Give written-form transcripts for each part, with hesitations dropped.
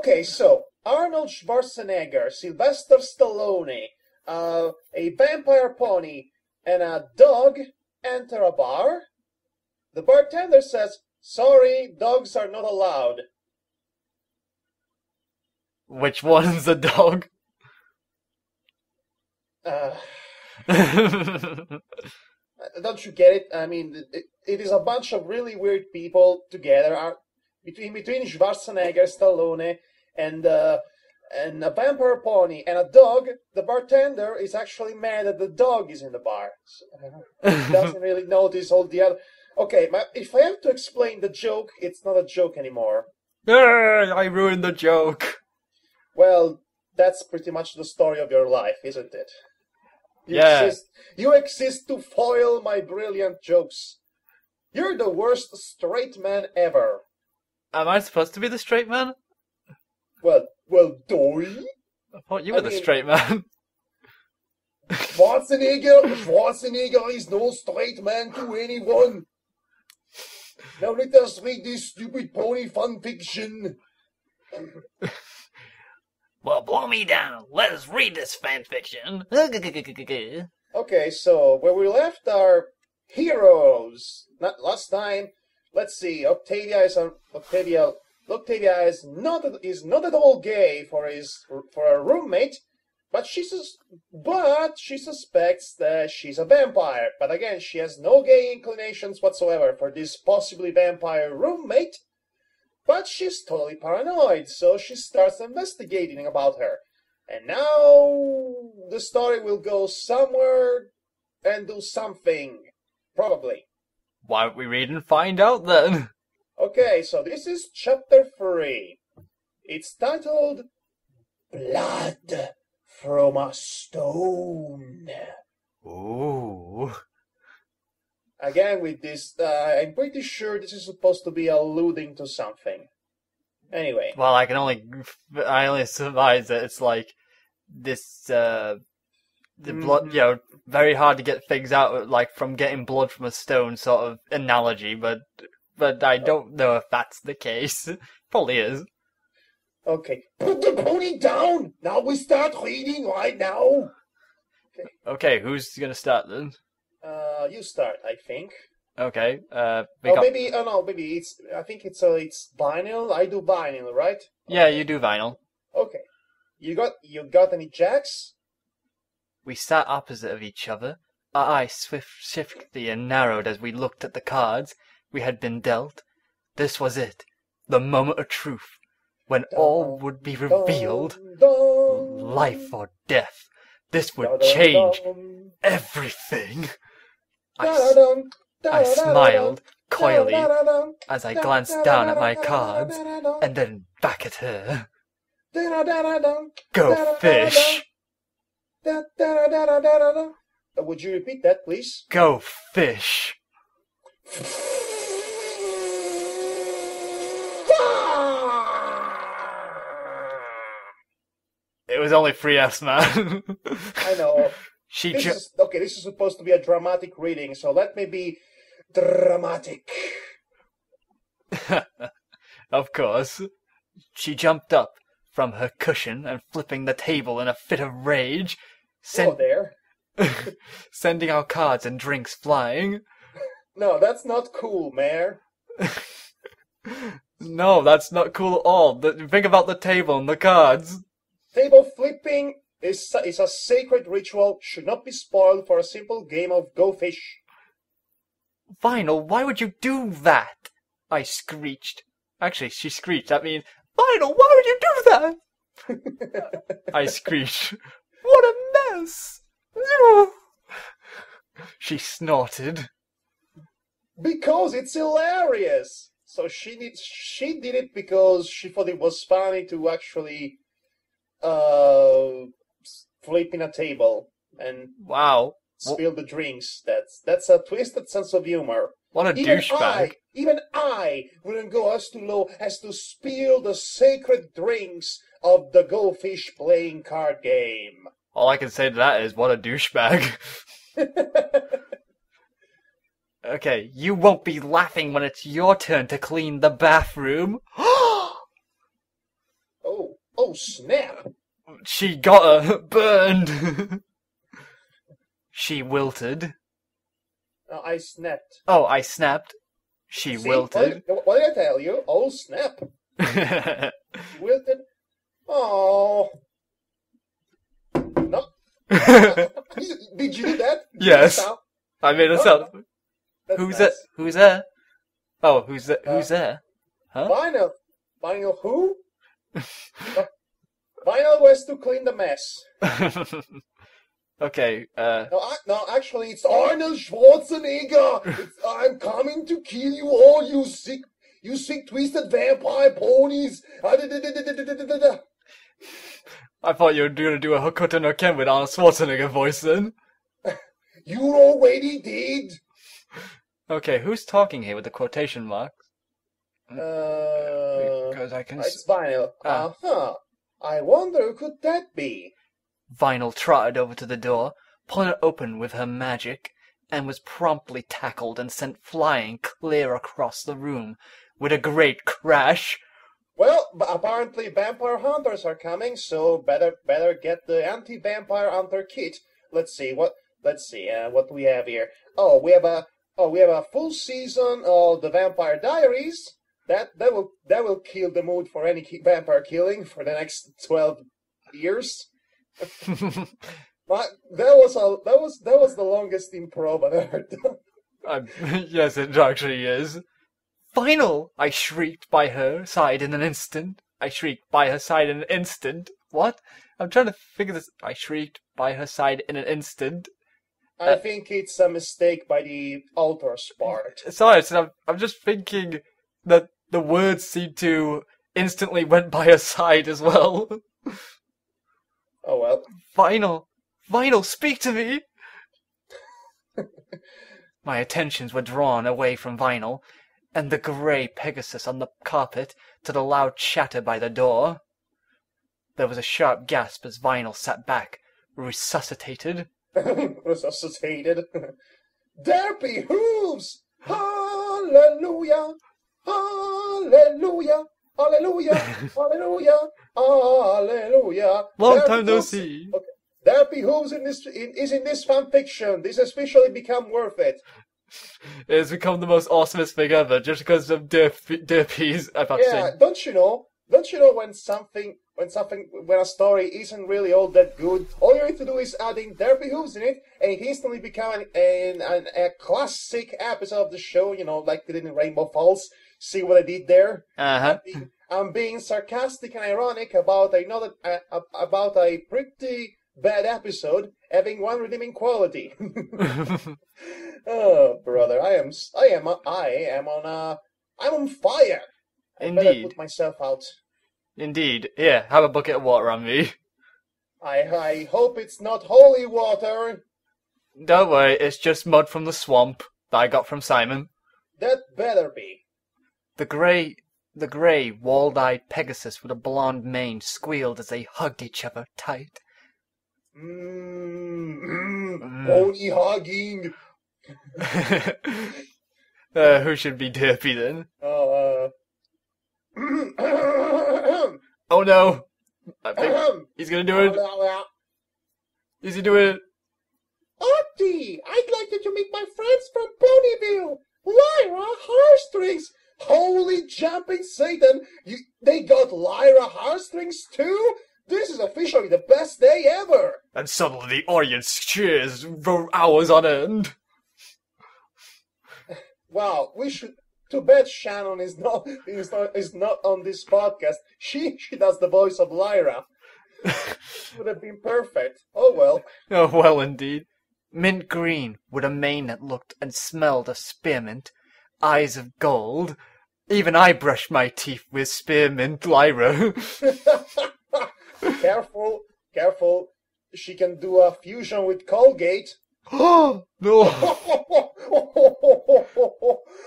Okay, so Arnold Schwarzenegger, Sylvester Stallone, a vampire pony, and a dog enter a bar. The bartender says, "Sorry, dogs are not allowed." Which one's the dog? Don't you get it? I mean, it is a bunch of really weird people together. Between Schwarzenegger, Stallone, and a vampire pony and a dog, the bartender is actually mad that the dog is in the bar. So, he doesn't really notice all the other. Okay, if I have to explain the joke, it's not a joke anymore. I ruined the joke. Well, that's pretty much the story of your life, isn't it? You exist to foil my brilliant jokes. You're the worst straight man ever. Am I supposed to be the straight man? Well, doy. I thought you were the straight man. Schwarzenegger is no straight man to anyone. Now let us read this stupid pony fanfiction. Well, blow me down. Let us read this fanfiction. Okay, so where we left our heroes last time, let's see. Octavia is not at all gay for her roommate, but she suspects that she's a vampire. But again, she has no gay inclinations whatsoever for this possibly vampire roommate. But she's totally paranoid, so she starts investigating about her. And now the story will go somewhere and do something, probably. Why don't we read and find out then? Okay, so this is chapter 3. It's titled Blood from a Stone. Ooh. Again, with this, I'm pretty sure this is supposed to be alluding to something. Anyway. Well, I only surmise that it's like this, the blood, very hard to get things out, like from getting blood from a stone sort of analogy, but I don't know if that's the case. Probably is. Okay, put the pony down! Now we start reading right now! Okay, who's gonna start then? You start, I think. Okay, maybe I think it's vinyl. I do vinyl, right? Yeah, you do vinyl. Okay. You got any jacks? We sat opposite of each other. Our eyes swiftly and narrowed as we looked at the cards we had been dealt. This was it, the moment of truth, when all would be revealed. Life or death. This would change everything. I smiled coyly as I glanced down at my cards and then back at her. Go fish. Would you repeat that, please? Go fish. It was only 3S, man. I know. This is supposed to be a dramatic reading, so let me be dramatic. Of course. She jumped up from her cushion and flipping the table in a fit of rage, sending our cards and drinks flying. No, that's not cool, Mayor. No, that's not cool at all. Think about the table and the cards. Table flipping is a sacred ritual, should not be spoiled for a simple game of Go Fish. Vinyl, why would you do that? I screeched. Actually, she screeched. That means, Vinyl, why would you do that? I screeched. What a mess! She snorted. Because it's hilarious! So she did it because she thought it was funny to actually flip in a table and spill the drinks. That's a twisted sense of humor. What a douchebag. Even I wouldn't go as too low as to spill the sacred drinks of the Go Fish playing card game. All I can say to that is, what a douchebag. Okay, you won't be laughing when it's your turn to clean the bathroom. Oh Oh, snap! She got her burned. She wilted. I snapped. Oh, I snapped. She See? wilted. What did I tell you? Oh, snap! She wilted. Oh. No. Did you do that? Yes. I made a sound. Who's That? Who's there? Oh, who's there? Who's there? Huh? Vinyl. Vinyl who? Vinyl was to clean the mess. Okay, No, actually, it's Arnold Schwarzenegger. I'm coming to kill you all, you sick, twisted vampire ponies. I thought you were going to do a Hokuto no Ken with Arnold Schwarzenegger voice then. You already did. Okay, who's talking here with the quotation marks? Because I can... It's Vinyl. Uh-huh. I wonder who could that be? Vinyl trotted over to the door, pulling it open with her magic, and was promptly tackled and sent flying clear across the room with a great crash. Well, apparently vampire hunters are coming, so better get the anti-vampire hunter kit. Let's see what we have here. We have a full season of the Vampire Diaries. That will kill the mood for any vampire killing for the next 12 years. But that was the longest improv I've ever done. Yes, it actually is. Vinyl! I shrieked by her side in an instant. What? I'm trying to figure this. I shrieked by her side in an instant. I think it's a mistake by the author's part. Sorry, so I'm just thinking that the words seem to instantly went by her side as well. Oh well. Vinyl, speak to me! My attentions were drawn away from Vinyl, and the grey Pegasus on the carpet, to the loud chatter by the door. There was a sharp gasp as Vinyl sat back, resuscitated. Resuscitated? There be hooves! Hallelujah! Hallelujah! Hallelujah! Hallelujah! Hallelujah! Long time no see. Okay. There be hooves in this fanfiction. This has officially become worth it. It has become the most awesomest thing ever, just because of derpies. Yeah, don't you know when a story isn't really all that good, all you need to do is adding derpy hooves in it, and it instantly becomes a classic episode of the show, like they did in Rainbow Falls. See what I did there? Uh-huh. I'm being sarcastic and ironic about a pretty bad episode having one redeeming quality. Oh, brother, I'm on fire. I better put myself out. Indeed. Here, have a bucket of water on me. I hope it's not holy water. Don't worry, it's just mud from the swamp that I got from Simon. That better be. The grey, walled-eyed Pegasus with a blonde mane squealed as they hugged each other tight. Pony hugging. Who should be derpy then? Oh no! I think he's gonna do it. Is he doing it? Auntie, I'd like you to meet my friends from Ponyville. Lyra Heartstrings. Holy jumping Satan! They got Lyra Heartstrings too? This is officially the best day ever! And suddenly the audience cheers for hours on end. Wow, we should. Too bad Shannon is not on this podcast. She does the voice of Lyra. Would have been perfect. Oh well. Oh well, indeed. Mint green, with a mane that looked and smelled of spearmint, eyes of gold. Even I brushed my teeth with spearmint, Lyra. Careful. She can do a fusion with Colgate. Oh, no.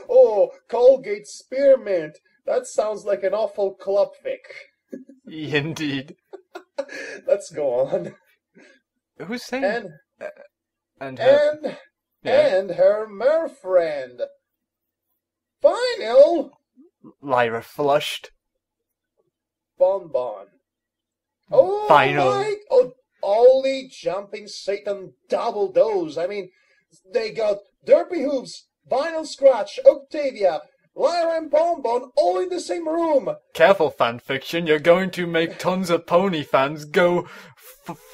Oh, Colgate spearmint. That sounds like an awful club fic. Indeed. Let's go on. Who's saying? And her mer friend. Vinyl. Lyra flushed. Bonbon. Oh Final. my! Oh, holy jumping Satan double dose. I mean, they got Derpy Hoops, Vinyl Scratch, Octavia, Lyra and Bonbon all in the same room. Careful, fanfiction. You're going to make tons of pony fans go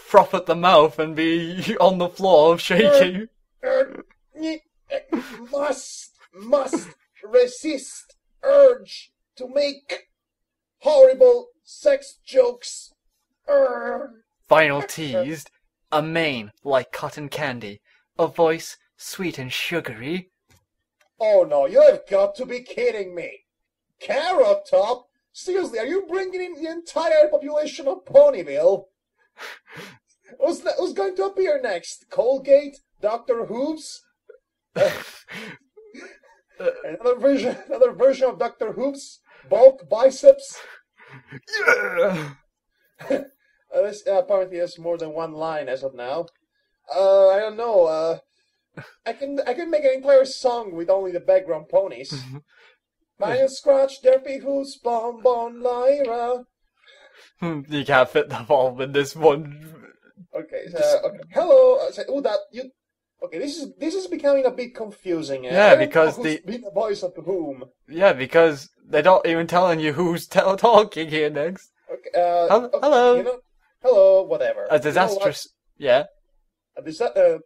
froth at the mouth and be on the floor shaking. Must resist urge to make horrible sex jokes. Vinyl teased. A mane like cotton candy. A voice sweet and sugary. Oh no, you have got to be kidding me. Carrot Top? Seriously, are you bringing in the entire population of Ponyville? Who's going to appear next? Colgate? Dr. Hoops? Another version of Dr. Hoops? Bulk biceps? Yeah. Apparently there's more than one line as of now. I don't know, I can make an entire song with only the background ponies. Vinyl Scratch, Derpy Hoops, Bonbon, Lyra. You can't fit them all in this one. Okay, okay. Hello. Okay, this is becoming a bit confusing. Yeah, because the voice of whom. Yeah, because they're not even telling you who's talking here next. Okay. Hello. You know, hello. Whatever. A disastrous. Yeah.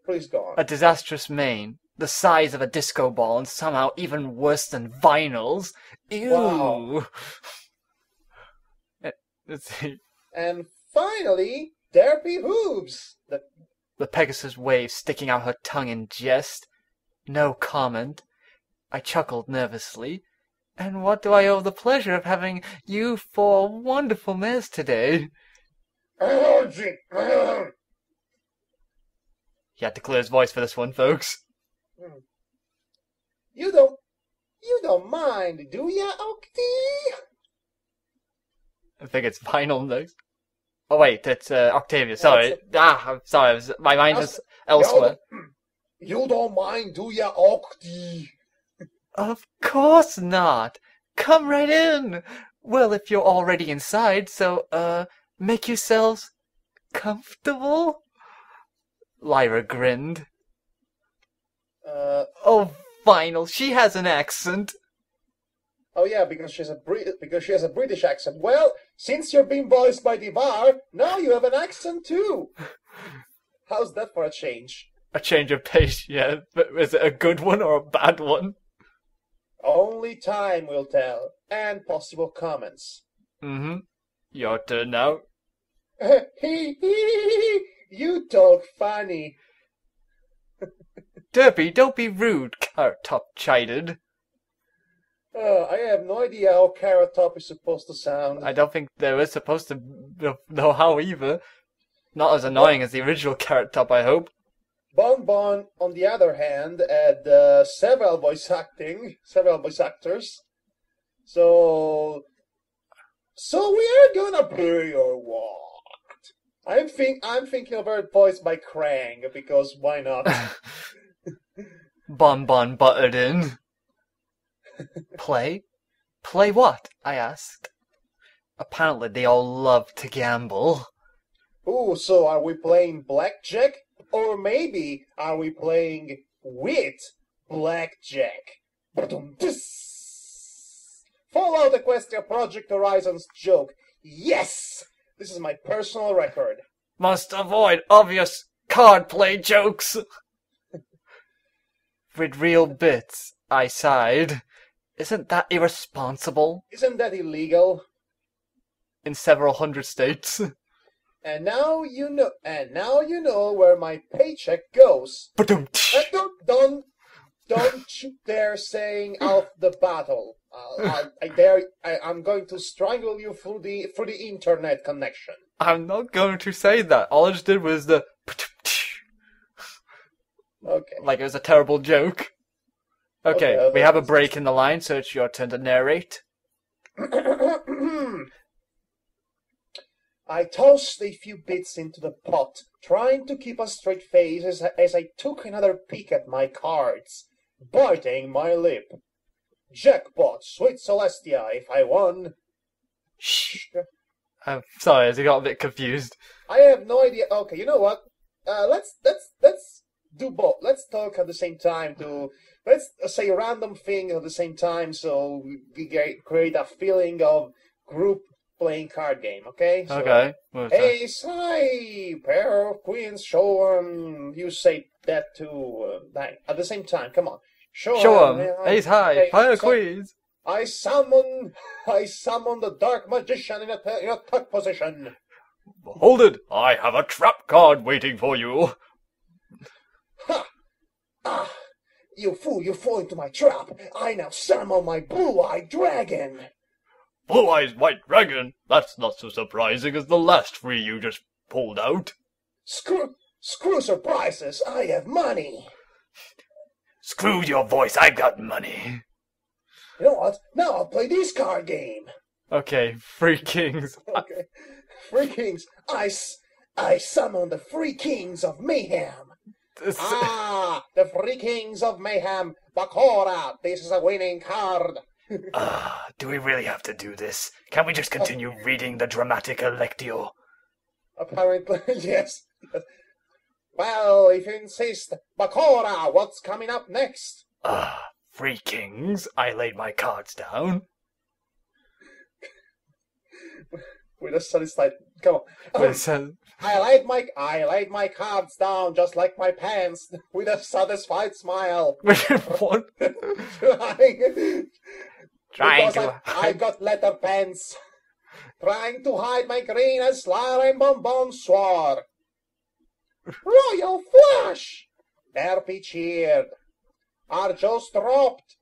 Please go on. A disastrous mane, the size of a disco ball, and somehow even worse than vinyls. Ew. Wow. Let's see. And finally, Derpy Hoops. The Pegasus wave sticking out her tongue in jest. No comment. I chuckled nervously. And what do I owe the pleasure of having you four wonderful mares today? He had to clear his voice for this one, folks. You don't mind, do ya, Octi? I think it's Vinyl next. Oh wait, it's Octavia. Sorry. I'm sorry. My mind is elsewhere. You don't mind, do ya, Octi? Of course not. Come right in. Well, if you're already inside, so make yourselves comfortable. Lyra grinned. Oh, Vinyl, she has an accent. Oh yeah, because she has a British accent. Well, since you're being voiced by Divar, now you have an accent too. How's that for a change? A change of pace, yeah. But is it a good one or a bad one? Only time will tell, and possible comments. Mm-hmm. Your turn now. You talk funny. Derpy, don't be rude, Carrot Top chided. I have no idea how Carrot Top is supposed to sound. I don't think they were supposed to know how either. Not as annoying as the original Carrot Top, I hope. Bonbon, on the other hand, had several voice actors. So we are gonna play your walk. I'm thinking of her voiced by Krang, because why not? Bonbon butted in. Play? Play what? I asked. Apparently they all love to gamble. Ooh, so are we playing blackjack? Or maybe are we playing with blackjack? Fallout Equestria Project Horizon's joke. Yes! This is my personal record. Must avoid obvious card play jokes. With real bits, I sighed. Isn't that irresponsible? Isn't that illegal? In several hundred states. And now you know where my paycheck goes. Don't you dare saying out the battle. I'm going to strangle you through the internet connection. I'm not going to say that. All I just did was the okay. Like it was a terrible joke. Okay, we have a break in the line, so it's your turn to narrate. I tossed a few bits into the pot, trying to keep a straight face as I took another peek at my cards, biting my lip. Jackpot, sweet Celestia, if I won. Shh. I'm sorry, I got a bit confused. I have no idea. Okay, you know what? Let's do both. Let's talk at the same time. Let's say random thing at the same time, so we create a feeling of group playing card game. Okay. So, Okay. ace high, pair of queens. Show 'em. You say that too. Bang at the same time. Come on. Show 'em. Ace high, Okay, pair of so queens. I summon the dark magician in a tuck position. Hold it! I have a trap card waiting for you. Ha! Ah! You fool, you fall into my trap. I now summon my blue-eyed dragon. Blue-eyed white dragon? That's not so surprising as the last three you just pulled out. Screw surprises. I have money. Screw your voice, I got money. You know what? Now I'll play this card game. Okay, three kings. Okay. Three kings. I summon the three kings of mayhem. The three kings of mayhem. Baccarat. This is a winning card. Do we really have to do this? Can't we just continue reading the Dramatica Lectio? Apparently, yes. Well, if you insist. Baccarat, what's coming up next? Three kings. I laid my cards down. With a satisfied. Come on. I laid my cards down just like my pants with a satisfied smile. What? I got leather pants. Trying to hide my green as slime bonsoir. Royal flush. Derpy cheered. Arjos dropped.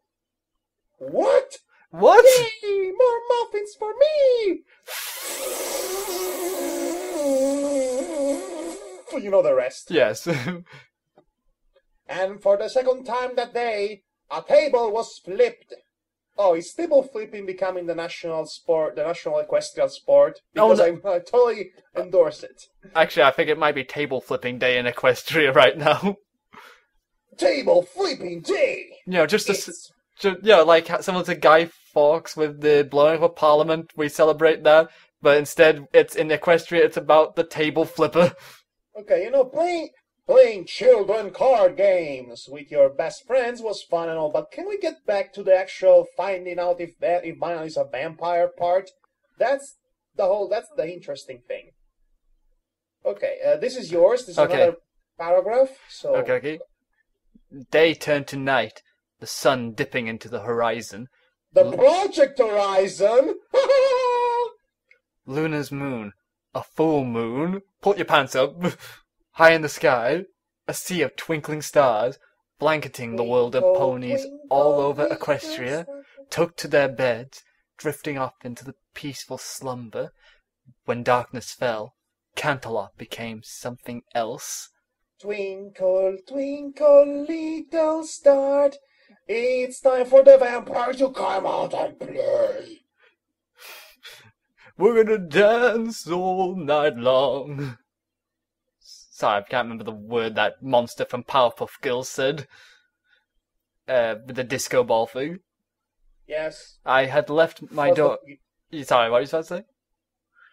What? What? Yay, more muffins for me! You know the rest. Yes. And for the second time that day, a table was flipped. Oh, is table flipping becoming the national sport, the national equestrian sport? Because I totally endorse it. Actually, I think it might be table flipping day in Equestria right now. Table flipping day! You know, like similar to Guy Fawkes with the blowing of a parliament, we celebrate that, but instead it's in Equestria, it's about the table flipper. Okay, you know, playing children card games with your best friends was fun and all, but can we get back to the actual finding out if Vinyl is a vampire part? That's the interesting thing. Okay, this is yours. This is another paragraph. So Okay. Day turned to night, the sun dipping into the horizon. The Project Horizon! Luna's moon, a full moon, pull your pants up, high in the sky, a sea of twinkling stars, blanketing the world of ponies all over Equestria, took to their beds, drifting off into the peaceful slumber. When darkness fell, Canterlot became something else. Twinkle, twinkle, little star, it's time for the vampire to come out and play. We're gonna dance all night long. Sorry, I can't remember the word that monster from Powerpuff Girls said. With the disco ball thing. Yes. I had left my door. Sorry, what were you supposed to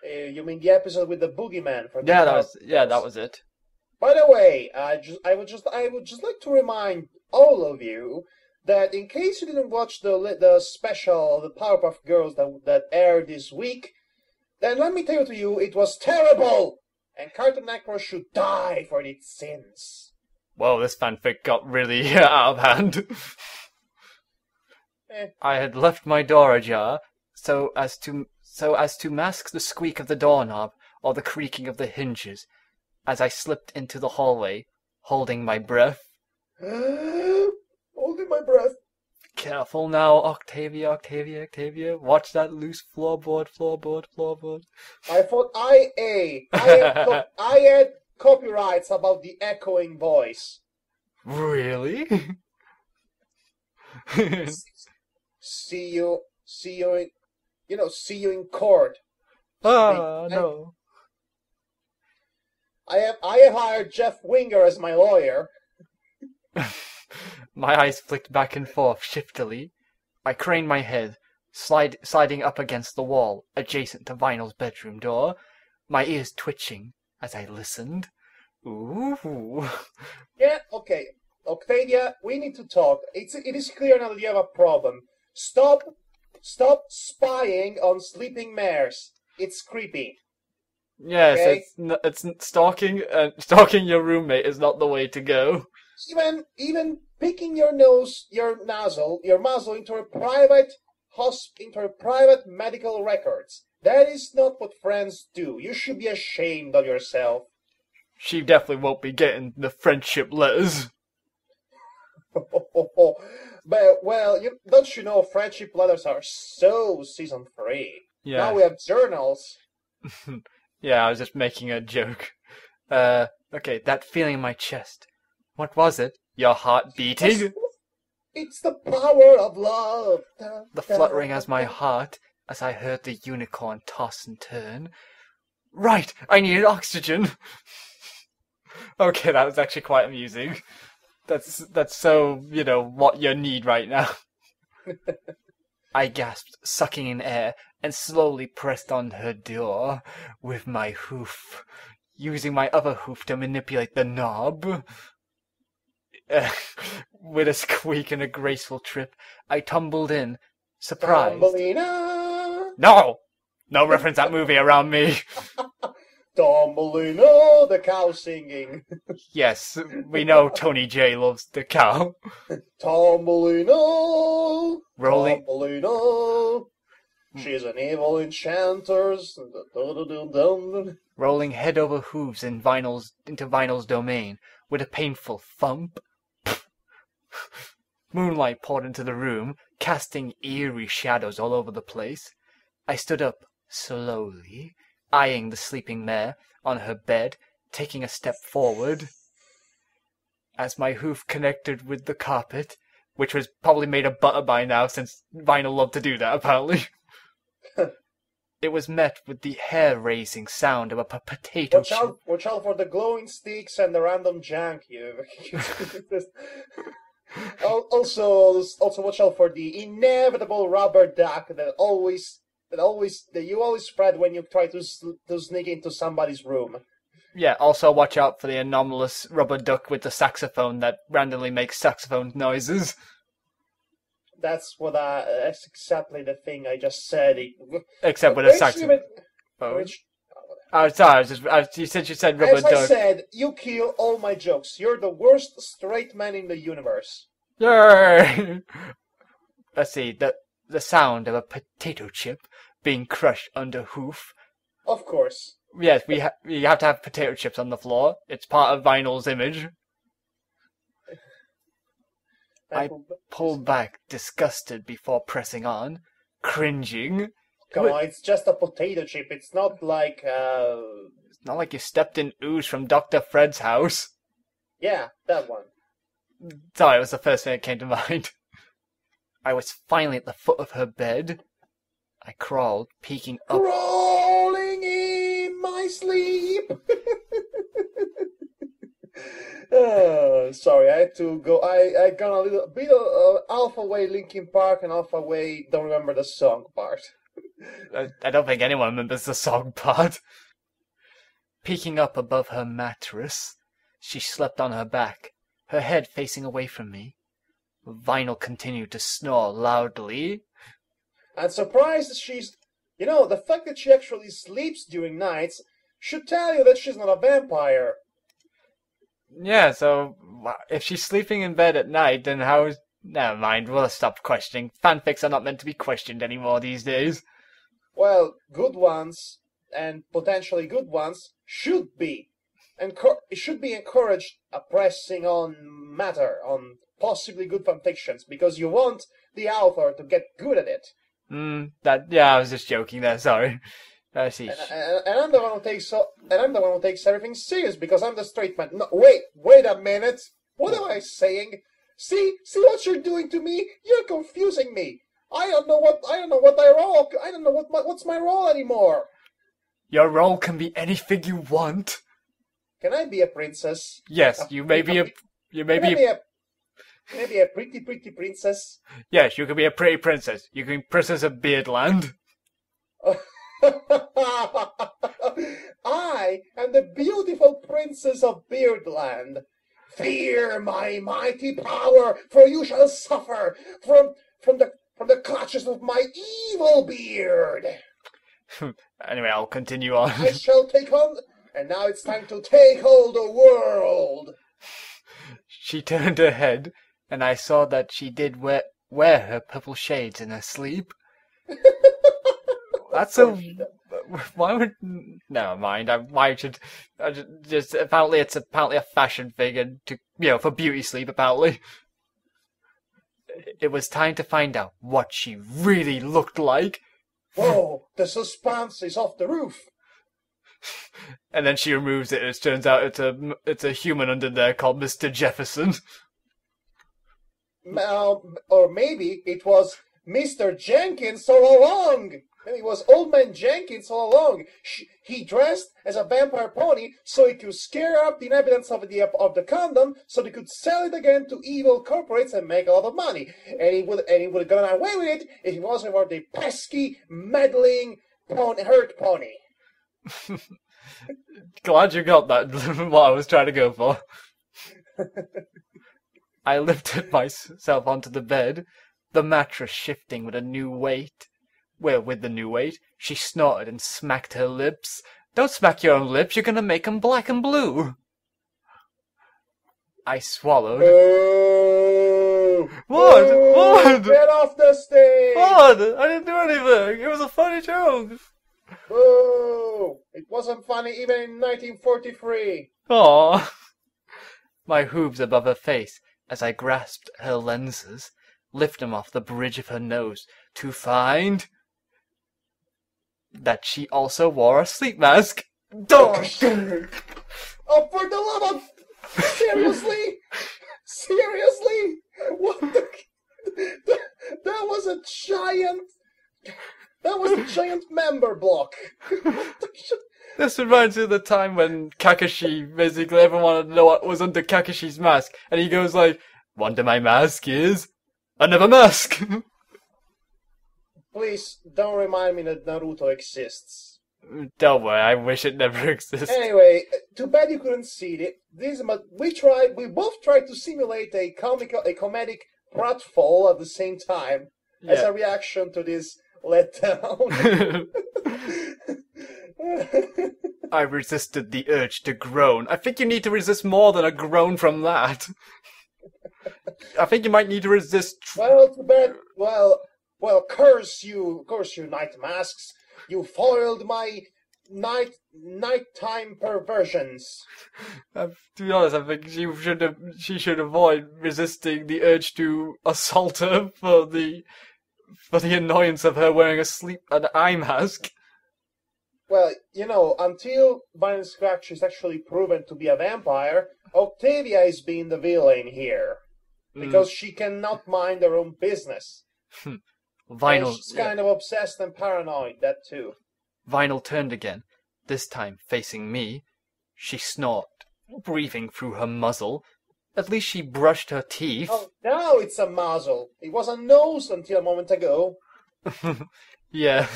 say? You mean the episode with the boogeyman? From that was it. By the way, I would just like to remind all of you that in case you didn't watch the special, the Powerpuff Girls that aired this week, then let me tell you, it was terrible, and Cartoon Network should die for its sins. Well, this fanfic got really out of hand. I had left my door ajar, so as to mask the squeak of the doorknob or the creaking of the hinges, as I slipped into the hallway, holding my breath. Holding my breath. Careful now, Octavia. Watch that loose floorboard. I thought I had copyrights about the echoing voice. Really? See you in court. No. I have hired Jeff Winger as my lawyer. My eyes flicked back and forth shiftily. I craned my head, sliding up against the wall adjacent to Vinyl's bedroom door, my ears twitching as I listened. Ooh. Yeah, okay. Octavia, we need to talk. It is clear now that you have a problem. Stop spying on sleeping mares. It's creepy. Yes, Okay? it's stalking. Stalking your roommate is not the way to go. Even picking your muzzle into a private medical records. That is not what friends do. You should be ashamed of yourself. She definitely won't be getting the friendship letters. But, well, don't you know friendship letters are so season 3? Yeah. Now we have journals. Yeah, I was just making a joke. Okay, that feeling in my chest. What was it? Your heart beating? It's the power of love. The fluttering as my heart, as I heard the unicorn toss and turn. Right, I needed oxygen. Okay, that was actually quite amusing. That's so, what you need right now. I gasped, sucking in air, and slowly pressed on her door with my hoof, using my other hoof to manipulate the knob. With a squeak and a graceful trip, I tumbled in, surprised. Thumbelina! No! No reference that movie around me. Thumbelina, the cow singing. Yes, we know Tony J loves the cow. Thumbelina! Rolling. Thumbelina! She's an evil enchantress. Rolling head over hooves into Vinyl's domain, with a painful thump. Moonlight poured into the room, casting eerie shadows all over the place. I stood up, slowly, eyeing the sleeping mare on her bed, taking a step forward. As my hoof connected with the carpet, which was probably made of butter by now, since Vinyl loved to do that, apparently. It was met with the hair-raising sound of a potato chip. Watch out for the glowing sticks and the random junk. Also watch out for the inevitable rubber duck that you always spread when you try to sneak into somebody's room. Yeah, also watch out for the anomalous rubber duck with the saxophone that randomly makes saxophone noises. That's exactly the thing I just said. Except with a saxophone. Sorry, you said rubber duck. As I said, you kill all my jokes. You're the worst straight man in the universe. Yay! Let's see, the sound of a potato chip being crushed under hoof. Of course. Yes, we have to have potato chips on the floor. It's part of Vinyl's image. I pulled back, disgusted, before pressing on, cringing. Come on, it's just a potato chip. It's not like It's not like you stepped in ooze from Dr. Fred's house. Yeah, that one. Sorry, it was the first thing that came to mind. I was finally at the foot of her bed. I crawled, peeking up. Crawling in my sleep. Sorry, I had to go. I got a little bit of Alpha Way Linkin Park and Alpha Way don't remember the song part. I don't think anyone remembers the song part. Peeking up above her mattress, she slept on her back, her head facing away from me. Vinyl continued to snore loudly. I'm surprised she's... the fact that she actually sleeps during nights should tell you that she's not a vampire. Yeah, so if she's sleeping in bed at night, then how is... Never mind, we'll stop questioning. Fanfics are not meant to be questioned anymore these days. Well, good ones, and potentially good ones, should be. It should be encouraged pressing on matter, on possibly good fanfictions, because you want the author to get good at it. I was just joking there, sorry. I see. And I'm the one who takes everything serious because I'm the straight man. No, wait a minute. What am I saying? See what you're doing to me? You're confusing me. I don't know what I roll. I don't know what's my role anymore. Your role can be anything you want. Can I be a princess? Yes, you may be a Maybe a pretty princess. Yes, you can be a pretty princess. You can be Princess of Beardland. I am the beautiful princess of Beardland. Fear my mighty power, for you shall suffer from the clutches of my evil beard. Anyway, I'll continue on. I shall take on, and now it's time to take hold the world. She turned her head, and I saw that she did wear her purple shades in her sleep. That's a... Why would... Never mind. I should just... Apparently it's a fashion thing, and for beauty sleep, apparently. It was time to find out what she really looked like. Whoa, the suspense is off the roof. And then she removes it, and it turns out it's a human under there called Mr. Jefferson. Or maybe it was Mr. Jenkins all along. Maybe it was Old Man Jenkins all along. He dressed as a vampire pony so he could scare up the inhabitants of the condom, so they could sell it again to evil corporates and make a lot of money. And he would have gotten away with it if it wasn't for the pesky, meddling herd pony. Glad you got that. What I was trying to go for. I lifted myself onto the bed, the mattress shifting with a new weight. Well, with the new weight, she snorted and smacked her lips. Don't smack your own lips, you're gonna make 'em black and blue. I swallowed. Boo! What? Boo! What? Get off the stage! What? I didn't do anything. It was a funny joke. Boo! It wasn't funny even in 1943. Aww. My hooves above her face as I grasped her lenses, lift them off the bridge of her nose to find that she also wore a sleep mask. Gosh! Oh, for the love of... Seriously? Seriously? What the... That was a giant... That was a giant member block. What the shit? This reminds me of the time when Kakashi, basically everyone wanted to know what was under Kakashi's mask, and he goes like, "Wonder my mask is another mask." Please, don't remind me that Naruto exists. Don't worry, I wish it never existed. Anyway, too bad you couldn't see it. We both tried to simulate a comedic pratfall at the same time as a reaction to this letdown. I resisted the urge to groan. I think you need to resist more than a groan from that. I think you might need to resist... Well, too bad. Well, curse you, night masks. You foiled my nighttime perversions. To be honest, I think she should avoid resisting the urge to assault her for the annoyance of her wearing an eye mask. Well, until Violent Scratch is actually proven to be a vampire, Octavia is being the villain here. Because she cannot mind her own business. Vinyl... And she's kind of obsessed and paranoid, that too. Vinyl turned again, this time facing me. She snorted, breathing through her muzzle. At least she brushed her teeth. Oh, now it's a muzzle. It was a nose until a moment ago. Yeah.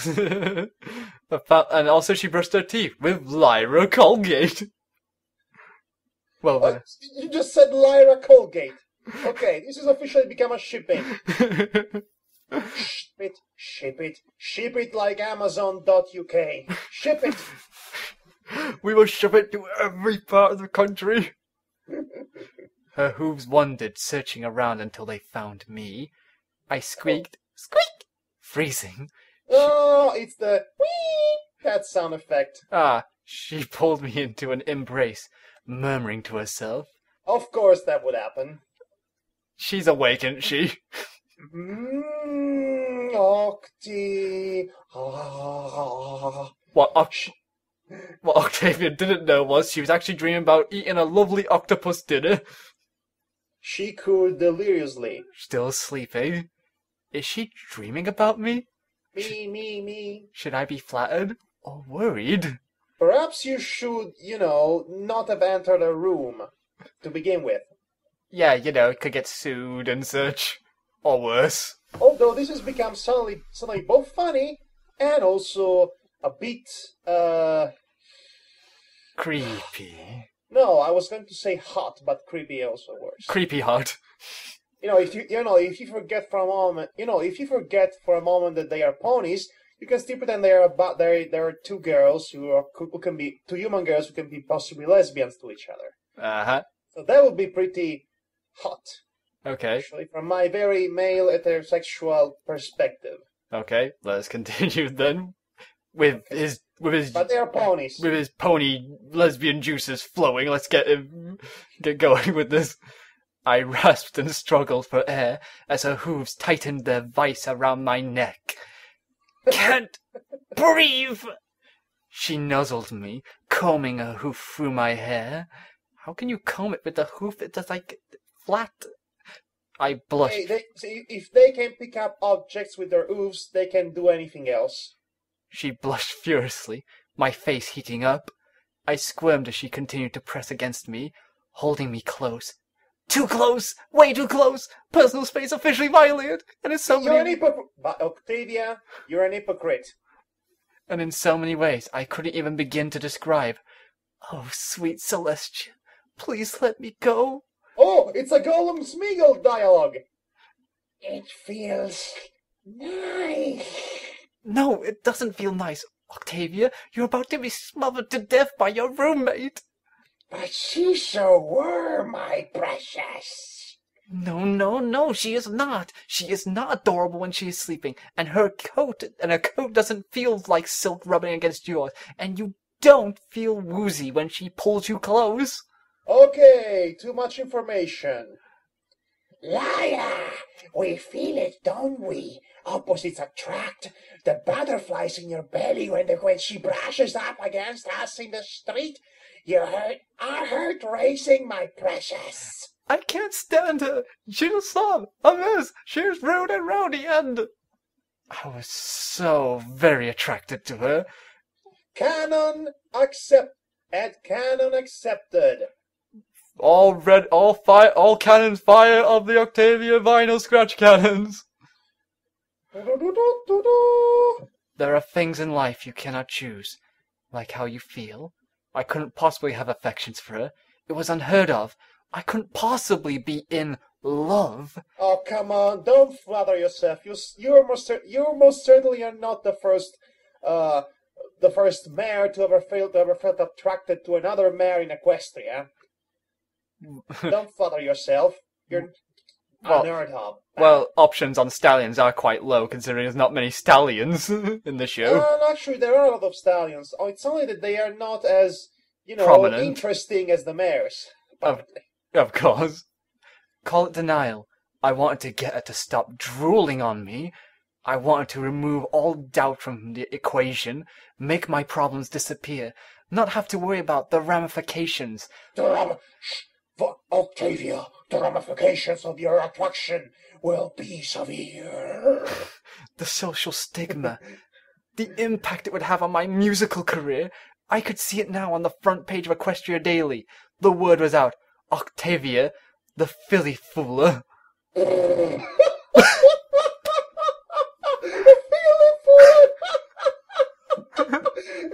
And also she brushed her teeth with Lyra Colgate. Well, you just said Lyra Colgate. Okay, this has officially become a shipping. Ship it like Amazon.uk. Ship it. We will ship it to every part of the country. Her hooves wandered, searching around until they found me. I squeaked, squeak, freezing. Oh, it's the whee, that sound effect. She pulled me into an embrace, murmuring to herself. Of course that would happen. She's awake, isn't she? Octi. What Octavia didn't know was she was actually dreaming about eating a lovely octopus dinner. She cooed deliriously. Still sleeping. Is she dreaming about me? Me. Should I be flattered or worried? Perhaps you should, not have entered a room to begin with. Yeah, it could get sued and such. Or worse. Although this has become suddenly both funny and also a bit Creepy. no, I was going to say hot, but creepy also works. Creepy hot. If you forget for a moment, that they are ponies, you can still pretend there are two girls who can be two human girls who can be possibly lesbians to each other. Uh-huh. So that would be pretty hot. Okay. Actually, from my very male heterosexual perspective. Okay, let's continue then. With his But they are ponies. With his pony lesbian juices flowing, let's get going with this. I rasped and struggled for air as her hooves tightened their vice around my neck. Can't breathe! She nuzzled me, combing her hoof through my hair. How can you comb it with the hoof? It does flat. I blushed. If they can pick up objects with their hoofs, they can do anything else. She blushed furiously, my face heating up. I squirmed as she continued to press against me, holding me close. Too close! Way too close! Personal space officially violated! And in so many... You're an hypocrite! Octavia, you're an hypocrite. And in so many ways I couldn't even begin to describe. Oh, sweet Celestia, please let me go. Oh, it's a Gollum Smeagol dialogue. It feels nice. No, it doesn't feel nice. Octavia, you're about to be smothered to death by your roommate. But she's so warm, my precious. No, she is not. She is not adorable when she is sleeping, and her coat doesn't feel like silk rubbing against yours, and you don't feel woozy when she pulls you close. Okay, too much information. Liar! We feel it, don't we? Opposites attract. The butterflies in your belly when she brushes up against us in the street. Our heart racing, my precious. I can't stand her. She's a slob, a mess. She's rude and rowdy, and... I was so very attracted to her. Canon accepted. All cannons fire of the Octavia vinyl scratch cannons. There are things in life you cannot choose, like how you feel. I couldn't possibly have affections for her. It was unheard of. I couldn't possibly be in love. Oh, come on, don't flatter yourself. You most certainly are not the first mare to ever felt attracted to another mare in Equestria. Don't flatter yourself. You're unheard of. Well, options on stallions are quite low, considering there's not many stallions in the show. Actually, there are a lot of stallions. Oh, it's only that they are not as, prominent, interesting as the mares. Of course. Call it denial. I wanted to get her to stop drooling on me. I wanted to remove all doubt from the equation, make my problems disappear, not have to worry about the ramifications. Octavia, the ramifications of your attraction will be severe. The social stigma, the impact it would have on my musical career. I could see it now on the front page of Equestria Daily. The word was out. Octavia, the filly fooler.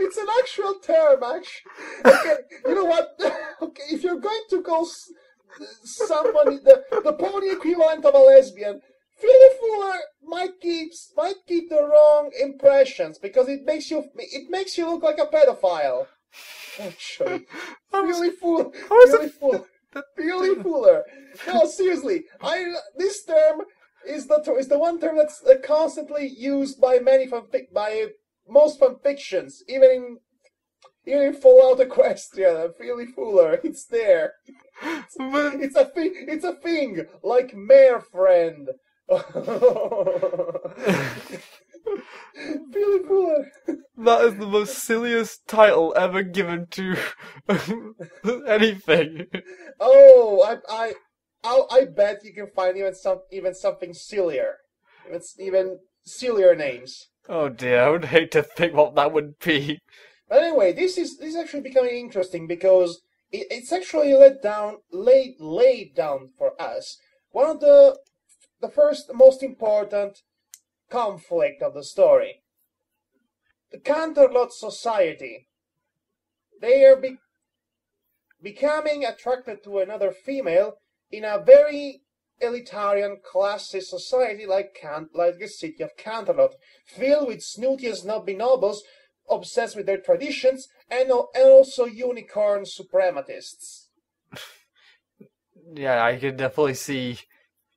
It's an actual term, actually. Okay, you know what? Okay, if you're going to call somebody the pony equivalent of a lesbian, filly fooler might keep the wrong impressions because it makes you look like a pedophile. Actually, filly fooler. No, seriously, this term is the one term that's constantly used by most fanfictions, even in Fallout Equestria. Filly fooler, it's there. It's a thing like mare friend. Filly fooler. That is the most silliest title ever given to anything. Oh, I bet you can find even something sillier. Even sillier names. Oh dear, I would hate to think what that would be. But anyway, this is actually becoming interesting because it's actually laid down for us one of the first most important conflict of the story. The Canterlot Society. They are becoming attracted to another female in a very elitarian, classist society like the city of Canterlot, filled with snooty and snobby nobles obsessed with their traditions, and also unicorn suprematists. Yeah, I could definitely see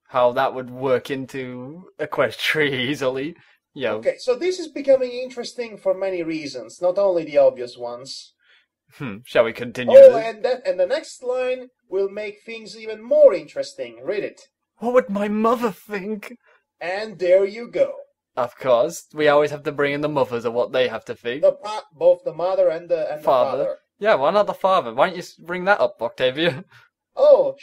how that would work into Equestria easily. Yeah. Okay, so this is becoming interesting for many reasons, not only the obvious ones. Shall we continue? Oh, and the next line will make things even more interesting. Read it. What would my mother think? And there you go. Of course, we always have to bring in the mothers of what they have to think. Both the mother and the father. Yeah, why not the father? Why don't you bring that up, Octavia? Oh,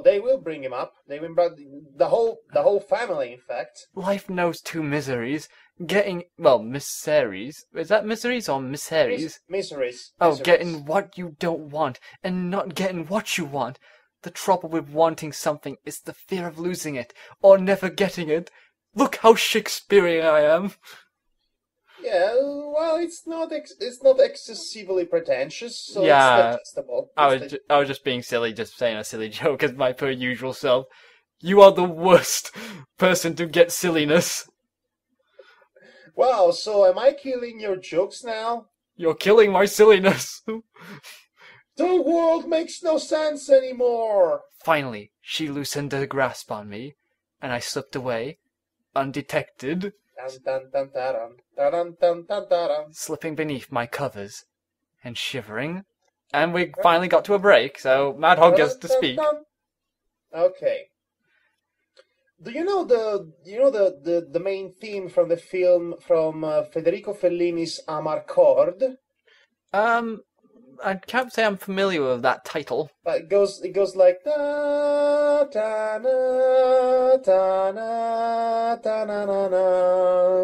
they will bring him up. They will bring the whole family, in fact. Life knows two miseries. Miseries. Is that miseries or miseries? Miseries. Oh, getting what you don't want and not getting what you want. The trouble with wanting something is the fear of losing it or never getting it. Look how Shakespearean I am. Yeah, well, it's not excessively pretentious, so yeah, it's digestible. I was just being silly, just saying a silly joke as my per usual self. You are the worst person to get silliness. Wow, so am I killing your jokes now? You're killing my silliness. The world makes no sense anymore. Finally, she loosened her grasp on me, and I slipped away, undetected, slipping beneath my covers and shivering. And we finally got to a break, so Madhog gets to speak. Okay. Do you know the main theme from the film from Federico Fellini's Amarcord? I can't say I'm familiar with that title. It goes like da da na da na da na na na.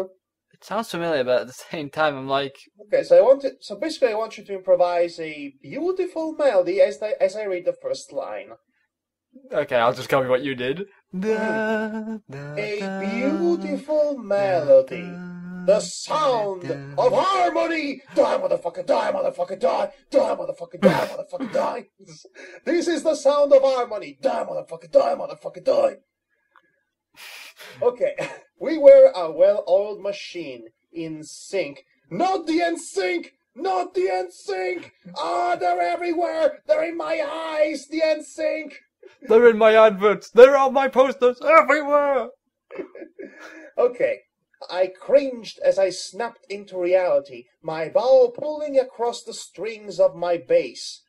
It sounds familiar, but at the same time, I'm like, okay. So basically, I want you to improvise a beautiful melody as I read the first line. Okay, I'll just copy what you did. A beautiful melody. The sound of harmony! Die, motherfucker, die, motherfucker, die! Die, motherfucker, die, motherfucker, die! This is the sound of harmony! Die, motherfucker, die, motherfucker, die! Okay, we were a well-oiled machine, in sync. Not the NSYNC! Not the NSYNC! Ah, they're everywhere! They're in my eyes, the NSYNC! They're in my adverts! They're on my posters! Everywhere! Okay. I cringed as I snapped into reality, my bow pulling across the strings of my bass.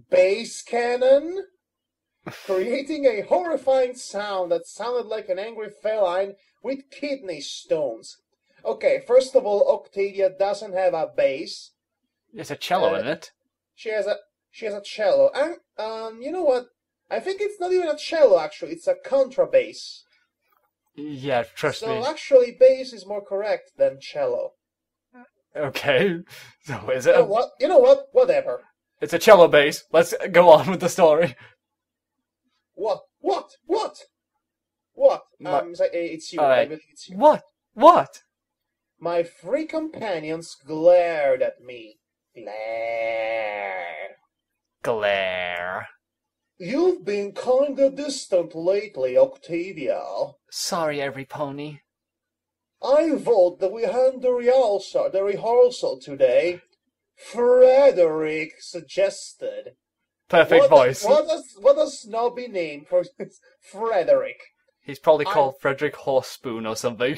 Bass cannon? Creating a horrifying sound that sounded like an angry feline with kidney stones. Okay, first of all, Octavia doesn't have a bass. There's a cello in it. She has a cello. And you know what? I think it's not even a cello, actually. It's a contrabass. Yeah, trust me. So actually, bass is more correct than cello. Okay, so is it? You know what? Whatever. It's a cello bass. Let's go on with the story. What? It's you. Right. I believe it's you. What? My three companions glared at me. Glare. You've been kinda distant lately, Octavia. Sorry, every pony. I vote that we hand the rehearsal today. Frederick suggested. Perfect voice. What a snobby name for Frederick. He's probably called Frederick Horsespoon or something.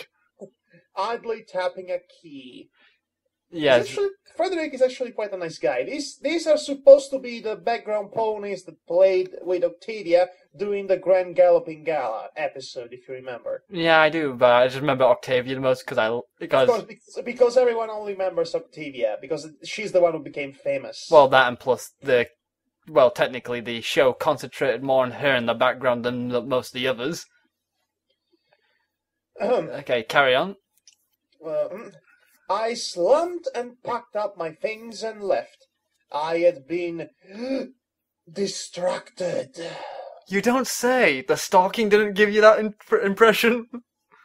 Idly tapping a key. Yes. Frederick is actually quite a nice guy. These are supposed to be the background ponies that played with Octavia during the Grand Galloping Gala episode, if you remember. Yeah, I do, but I just remember Octavia the most because everyone only remembers Octavia because she's the one who became famous. Well, that and plus technically the show concentrated more on her in the background than most of the others. Okay, carry on. I slumped and packed up my things and left. I had been distracted. You don't say. The stalking didn't give you that impression?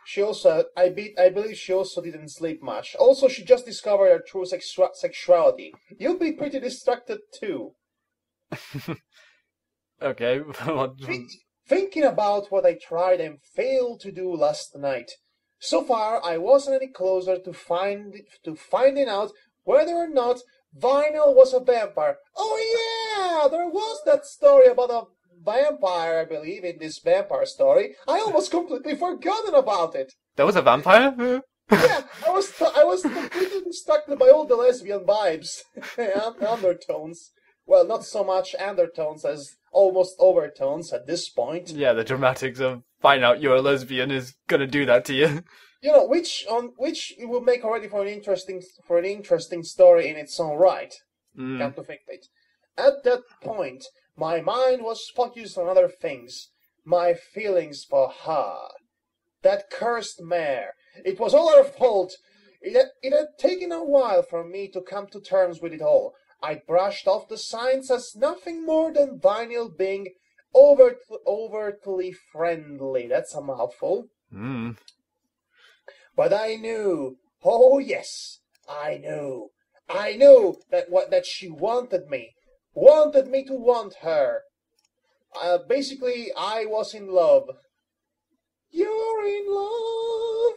She also, I believe she also didn't sleep much. Also, she just discovered her true sexuality. You'll be pretty distracted too. Okay. Thinking about what I tried and failed to do last night. So far, I wasn't any closer to finding out whether or not Vinyl was a vampire. Oh yeah, there was that story about a vampire, I believe, in this vampire story. I almost completely forgotten about it. There was a vampire? Yeah, I was completely distracted by all the lesbian vibes and undertones. Well, not so much undertones as almost overtones at this point. Yeah, the dramatics of finding out you're a lesbian is gonna do that to you. You know, which it will make already for an interesting story in its own right. Come to think of it. At that point, my mind was focused on other things. My feelings for her. That cursed mare. It was all her fault. It had taken a while for me to come to terms with it all. I brushed off the signs as nothing more than Vinyl being overtly friendly. That's a mouthful. But I knew, oh yes, I knew that she wanted me to want her. Basically, I was in love. You're in love.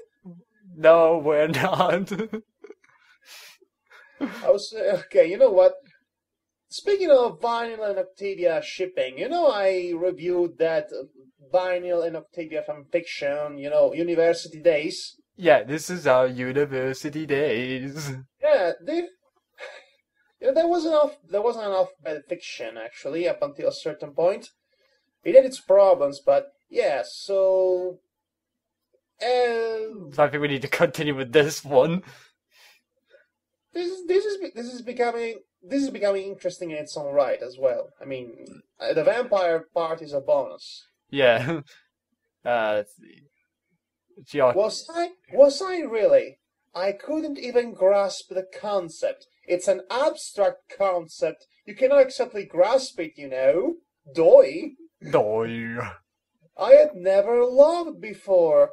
No, we're not. Okay, you know what? Speaking of Vinyl and Octavia shipping, I reviewed that Vinyl and Octavia fanfiction, University Days. Yeah, this is our university days. Yeah, there wasn't enough bad fiction, actually, up until a certain point. It had its problems, but yeah, so... So I think we need to continue with this one. This is becoming interesting in its own right as well. I mean, the vampire part is a bonus. Yeah. Was I really? I couldn't even grasp the concept. It's an abstract concept. You cannot exactly grasp it, Doi. I had never loved before.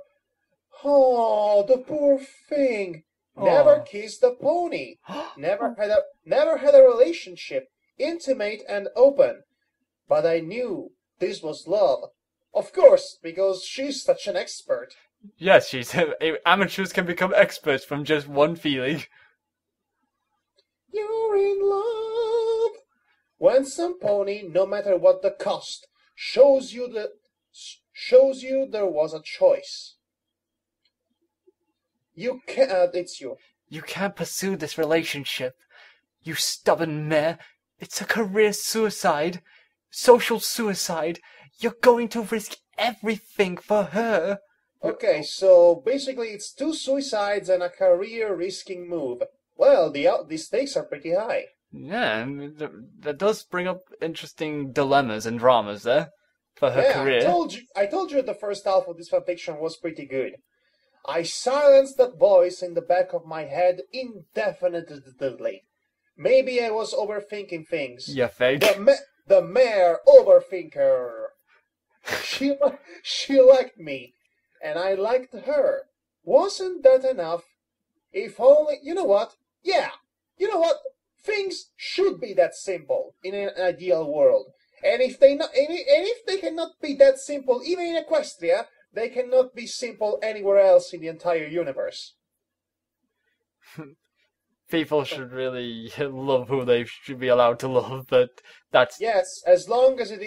Oh, the poor thing. Never kissed a pony. Never had a relationship, intimate and open. But I knew this was love. Of course, because she's such an expert. Yes, amateurs can become experts from just one feeling. You're in love. When some pony, no matter what the cost, shows you there was a choice. You can't. It's you. You can't pursue this relationship. You stubborn mare. It's a career suicide. Social suicide. You're going to risk everything for her. Okay, so basically it's 2 suicides and a career-risking move. Well, the stakes are pretty high. Yeah, that does bring up interesting dilemmas and dramas there for her career. I told you the first half of this fanfiction was pretty good. I silenced that voice in the back of my head indefinitely. Maybe I was overthinking things. Yeah, fake. The mare overthinker. She liked me, and I liked her. Wasn't that enough? If only, you know what? Yeah, you know what? Things should be that simple in an ideal world. And if they cannot be that simple, even in Equestria, they cannot be simple anywhere else in the entire universe. People should really love who they should be allowed to love, but that's... Yes, as long as it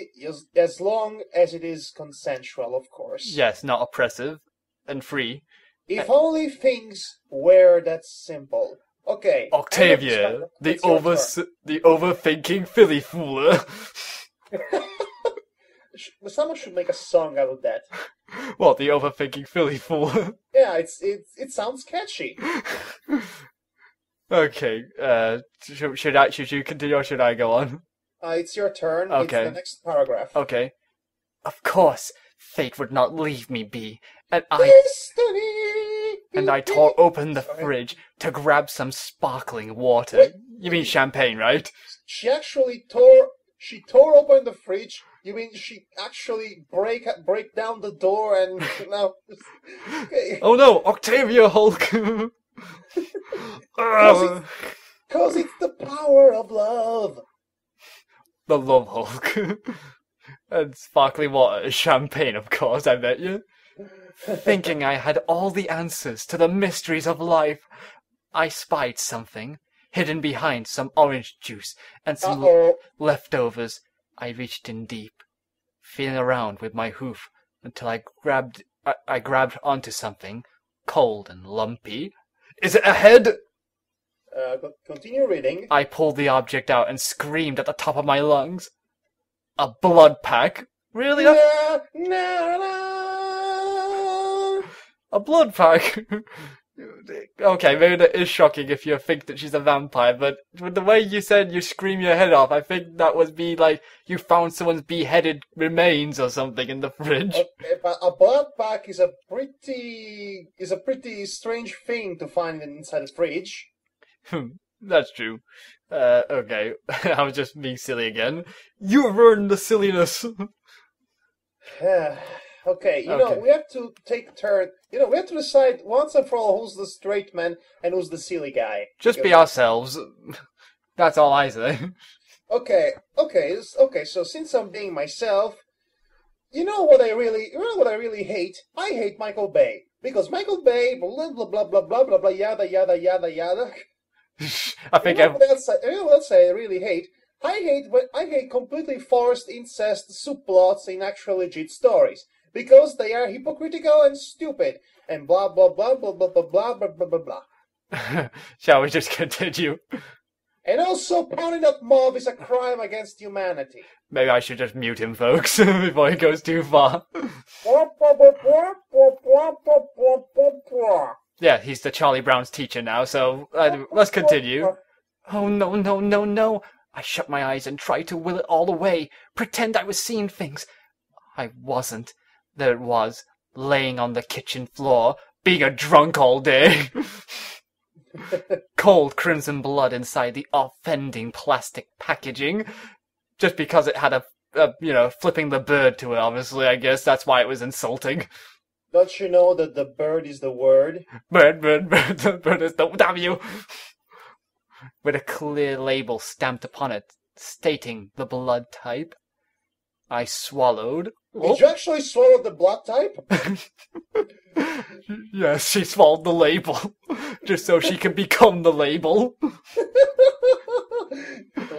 is consensual, of course. Yes, not oppressive and free. If only things were that simple. Okay. Octavia, the overthinking filly fooler. Someone should make a song out of that. What, the overthinking filly fooler? Yeah, it sounds catchy. Okay, should you continue or should I go on? It's your turn. Okay. It's the next paragraph. Okay. Of course, fate would not leave me be, and Destiny! and I tore open the fridge to grab some sparkling water. Wait. You mean champagne, right? She actually tore open the fridge. You mean she actually break down the door and now? Okay. Oh no, Octavia Hulk! Cause it's the power of love. The Love Hulk. And sparkling water is champagne, of course, I bet you. Thinking I had all the answers to the mysteries of life, I spied something hidden behind some orange juice and some leftovers. I reached in deep, feeling around with my hoof until I grabbed onto something cold and lumpy. Is it a head? Continue reading. I pulled the object out and screamed at the top of my lungs. A blood pack? Really? No. A blood pack? Okay, maybe that is shocking if you think that she's a vampire, but with the way you said you scream your head off, I think that would be like you found someone's beheaded remains or something in the fridge. Okay, but a blood pack is a pretty strange thing to find inside the fridge. That's true. Okay, I was just being silly again. You ruined the silliness. Okay, you know, we have to take a turn. You know, we have to decide once and for all who's the straight man and who's the silly guy. Just be ourselves. That's all I say. Okay. So since I'm being myself, you know what I really hate? I hate Michael Bay because Michael Bay, blah blah blah blah blah blah blah yada yada yada yada. I think you know what else I really hate? I hate completely forced incest subplots in actual legit stories because they are hypocritical and stupid and blah blah blah blah blah blah blah blah blah blah blah. Shall we just continue? And also, pounding that mob is a crime against humanity. Maybe I should just mute him, folks, before he goes too far. Yeah, he's the Charlie Brown's teacher now, so let's continue. Oh, no, no, no, no. I shut my eyes and tried to will it all away, pretend I was seeing things. I wasn't. There it was, laying on the kitchen floor, being a drunk all day. Cold crimson blood inside the offending plastic packaging. Just because it had flipping the bird to it, obviously, I guess that's why it was insulting. Don't you know that the bird is the word? Bird, the bird is the W. With a clear label stamped upon it, stating the blood type. I swallowed. Did you actually swallow the blood type? Yes, she swallowed the label, just so she could become the label.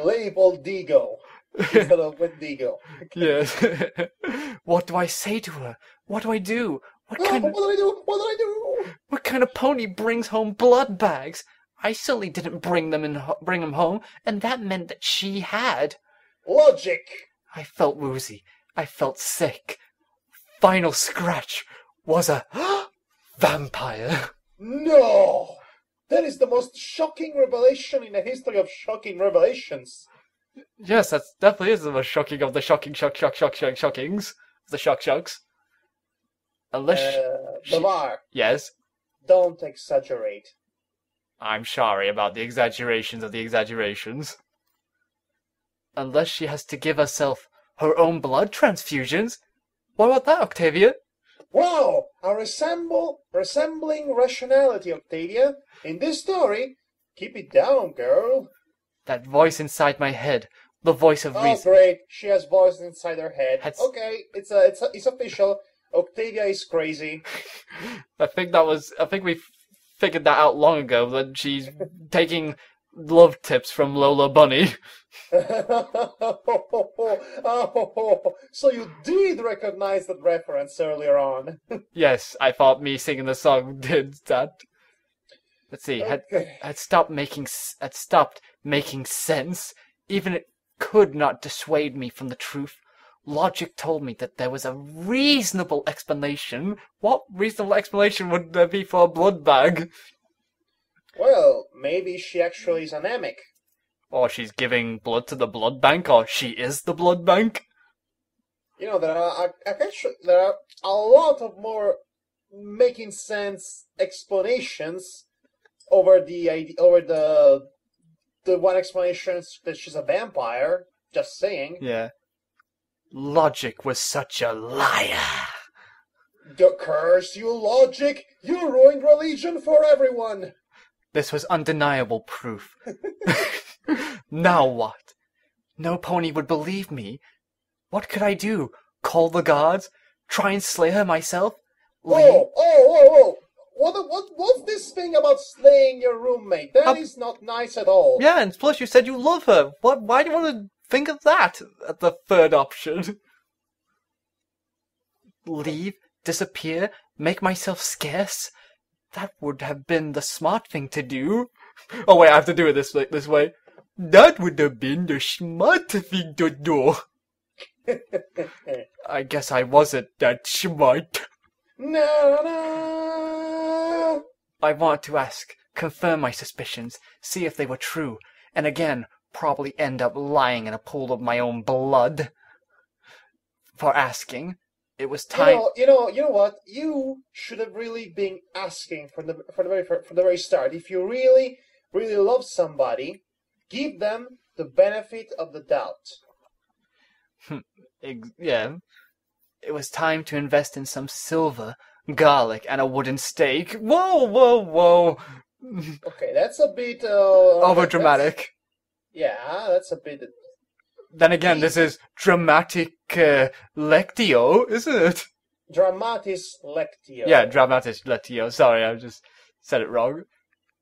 Label Deagle. Instead of Wendigo. Yes. What do I say to her? What do I do? What do I do? What kind of pony brings home blood bags? I certainly didn't bring them home, and that meant that she had. Logic. I felt woozy. I felt sick. Final scratch was a vampire. No! That is the most shocking revelation in the history of shocking revelations. Yes, that definitely is the most shocking of the shockings. The shocks. Unless... Bavar. Yes? Don't exaggerate. I'm sorry about the exaggerations of the exaggerations. Unless she has to give herself her own blood transfusions? What about that, Octavia? Wow! A resembling rationality, Octavia. In this story, keep it down, girl. That voice inside my head, the voice of reason. Oh, great! She has voice inside her head. Okay, it's official. Octavia is crazy. I think we figured that out long ago, that she's taking love tips from Lola Bunny. So you did recognize that reference earlier on. Yes, I thought me singing the song did that. Let's see, Okay. had stopped making sense. Even it could not dissuade me from the truth. Logic told me that there was a reasonable explanation. What reasonable explanation would there be for a blood bag? Well, maybe she actually is anemic. Or she's giving blood to the blood bank, or she is the blood bank. You know, there are a lot of more making sense explanations over the one explanation that she's a vampire. Just saying. Yeah. Logic was such a liar. Curse you, logic! You ruined religion for everyone! This was undeniable proof. Now what? No pony would believe me. What could I do? Call the gods? Try and slay her myself? Oh! What's this thing about slaying your roommate? That is not nice at all. Yeah, and plus you said you love her. Why do you want to think of that at the third option? Leave? Disappear? Make myself scarce? That would have been the smart thing to do. Oh wait, I have to do it this way. That would have been the smart thing to do. I guess I wasn't that smart. No. I want to ask, confirm my suspicions, see if they were true, and again, probably end up lying in a pool of my own blood. For asking, it was time. You know what? You should have really been asking from the very start. If you really love somebody, give them the benefit of the doubt. Yeah. It was time to invest in some silver, garlic, and a wooden stake. Whoa! Okay, that's a bit overdramatic. Yeah, that's a bit. Then again, this is dramatic Lectio, isn't it? Dramatis Lectio. Yeah, Dramatis Lectio. Sorry, I just said it wrong.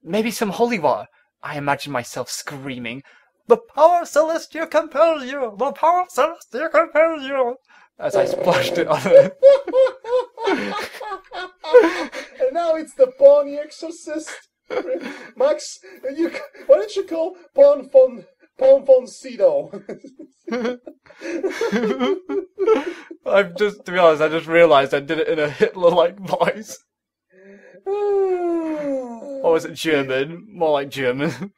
Maybe some holy water. I imagine myself screaming, "The power celestial compels you! The power celestial compels you!" as I splashed it on her. And now it's the pony exorcist. Max, why don't you call Pon Foncito? To be honest, I just realised I did it in a Hitler-like voice. Or was it German? More like German.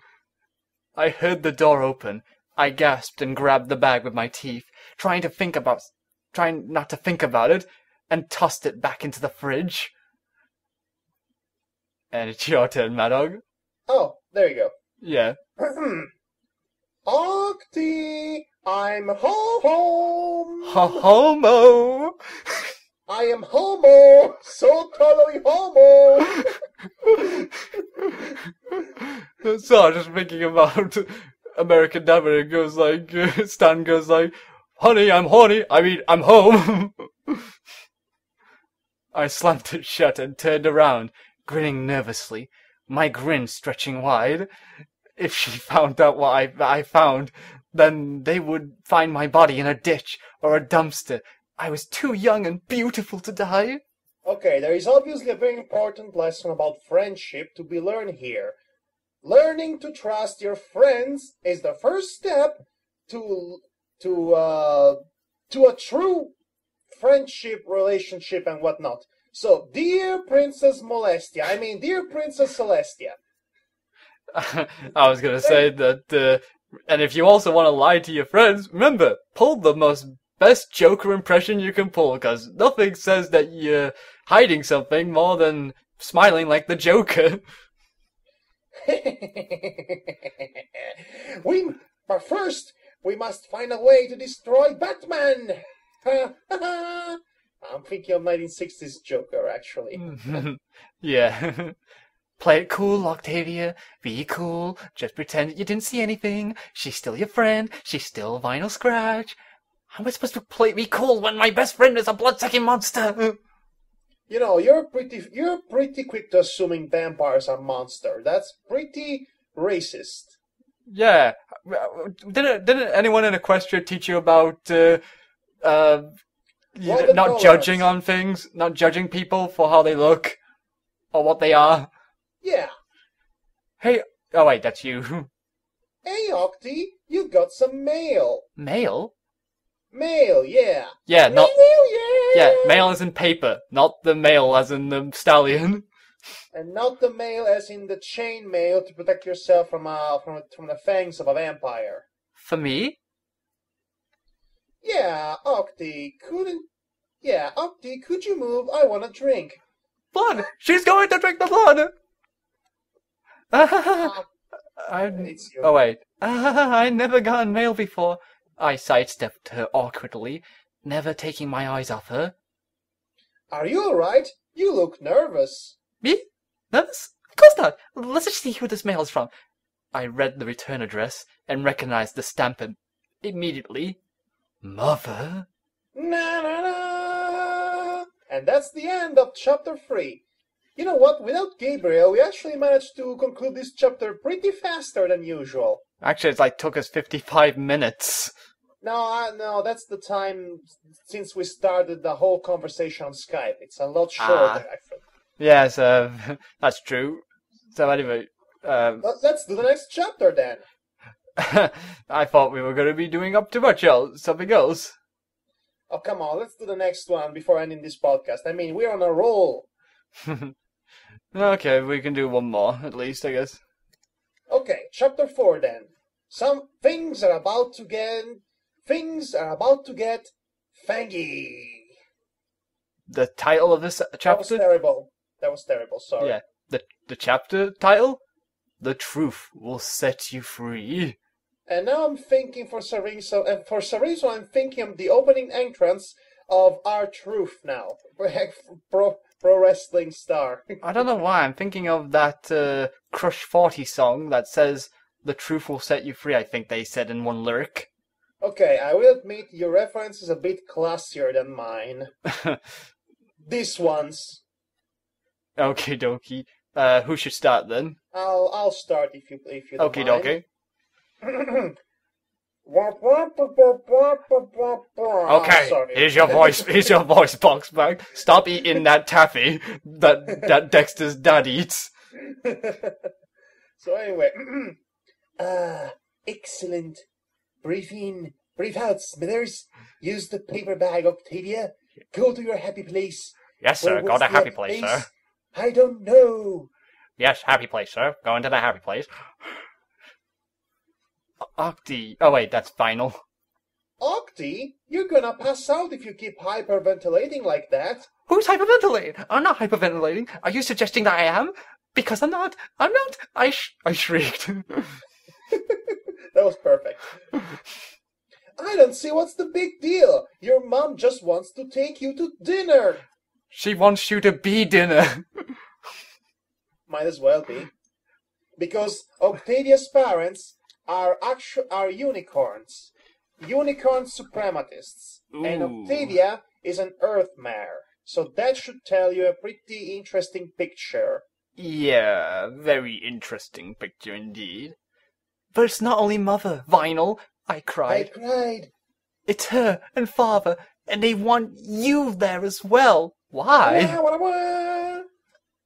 I heard the door open. I gasped and grabbed the bag with my teeth, trying not to think about it, and tossed it back into the fridge. And it's your turn, Madhog. Oh, there you go. Yeah. Octi, I'm home. Homo. I am homo, so totally homo. So I was just thinking about American Dad when it goes like, Stan goes like, "Honey, I'm horny. I mean, I'm home." I slammed it shut and turned around, grinning nervously, my grin stretching wide. If she found out what I found, then they would find my body in a ditch or a dumpster. I was too young and beautiful to die. Okay, there is obviously a very important lesson about friendship to be learned here. Learning to trust your friends is the first step to a true friendship, relationship, and whatnot. So, dear Princess Celestia. I was going to say that, and if you also want to lie to your friends, remember, pull the best Joker impression you can pull, because nothing says that you're hiding something more than smiling like the Joker. But first, we must find a way to destroy Batman. I'm thinking of 1960s Joker, actually. Yeah. Play it cool, Octavia. Be cool. Just pretend that you didn't see anything. She's still your friend. She's still Vinyl Scratch. How am I supposed to be cool when my best friend is a blood-sucking monster? You know, you're pretty quick to assuming vampires are monsters. That's pretty racist. Yeah. Didn't anyone in Equestria teach you about not judging on things, not judging people for how they look or what they are? Yeah. Hey, oh wait, that's you. Hey, Octi, you've got some mail. Mail? Mail, yeah. Yeah, not... Mail, yeah! Yeah, mail as in paper, not the mail as in the stallion. And not the mail as in the chain mail to protect yourself from the fangs of a vampire. For me? Yeah, Octi, could you move? I want a drink. Blood! She's going to drink the blood! Oh wait. I'd never gotten mail before. I sidestepped her awkwardly, never taking my eyes off her. Are you alright? You look nervous. Me? Nervous? Of course not. Let's just see who this mail is from. I read the return address and recognized the stamp immediately. Mother? Na na na! And that's the end of chapter 3. You know what? Without Gabriel, we actually managed to conclude this chapter pretty faster than usual. Actually, it took us 55 minutes. No, that's the time since we started the whole conversation on Skype. It's a lot shorter, actually. Yes, that's true. So anyway... let's do the next chapter, then. I thought we were going to be doing up too much else, something else. Oh, come on, let's do the next one before ending this podcast. I mean, we're on a roll. Okay, we can do one more, at least, I guess. Okay, chapter 4, then. Some things are about to get fangy. The title of this chapter? That was terrible, sorry. Yeah, the chapter title? The truth will set you free. And now I'm thinking for some reason I'm thinking of the opening entrance of R-Truth now. Pro wrestling star. I don't know why, I'm thinking of that Crush 40 song that says, the truth will set you free, I think they said in one lyric. Okay, I will admit your reference is a bit classier than mine. This one's. Okie dokie. Who should start then? I'll start if you don't Okie mind. dokie. Okay, sorry. Here's your voice box back. Stop eating that taffy that Dexter's dad eats. So anyway, excellent. Breathe in, breathe out, Smithers. Use the paper bag, Octavia. Go to your happy place. Yes, sir. Go to happy place, sir. I don't know. Yes, happy place, sir. Going to the happy place. Octi. Oh, wait, that's final. Octi? You're gonna pass out if you keep hyperventilating like that. Who's hyperventilating? I'm not hyperventilating. Are you suggesting that I am? Because I'm not. I'm not. I shrieked. That was perfect. I don't see what's the big deal. Your mom just wants to take you to dinner. She wants you to be dinner. Might as well be. Because Octavia's parents are unicorns. Unicorn suprematists. Ooh. And Octavia is an earth mare. So that should tell you a pretty interesting picture. Yeah, very interesting picture indeed. But it's not only Mother, Vinyl. I cried. It's her and Father, and they want you there as well. Why?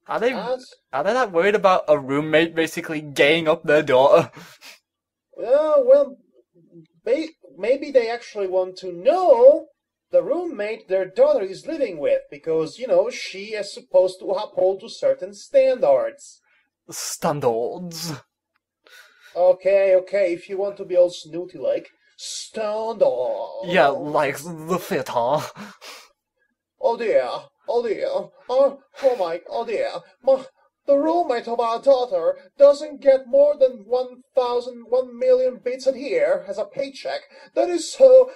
Are they that worried about a roommate basically gaying up their daughter? Well, maybe they actually want to know the roommate their daughter is living with, because, she is supposed to uphold to certain standards. Standards. Okay, if you want to be all snooty-like. Standards. Yeah, like the theater. Oh dear. The roommate of our daughter doesn't get more than 1 million bits a year as a paycheck. That is so,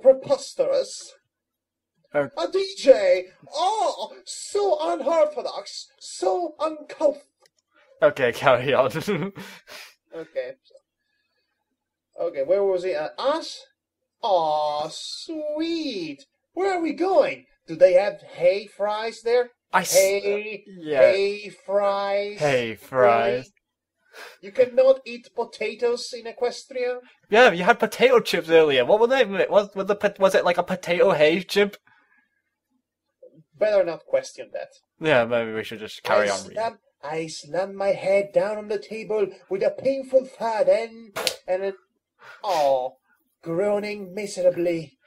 preposterous. A DJ! Oh, so unorthodox, so uncouth. Okay, carry on. Okay, where was he? Us? Aw, sweet. Where are we going? Do they have hay fries there? Hay fries. Hay fries. You cannot eat potatoes in Equestria? Yeah, you had potato chips earlier. What were they? Was it like a potato hay chip? Better not question that. Yeah, maybe we should just carry on reading. I slammed my head down on the table with a painful thud and groaning miserably.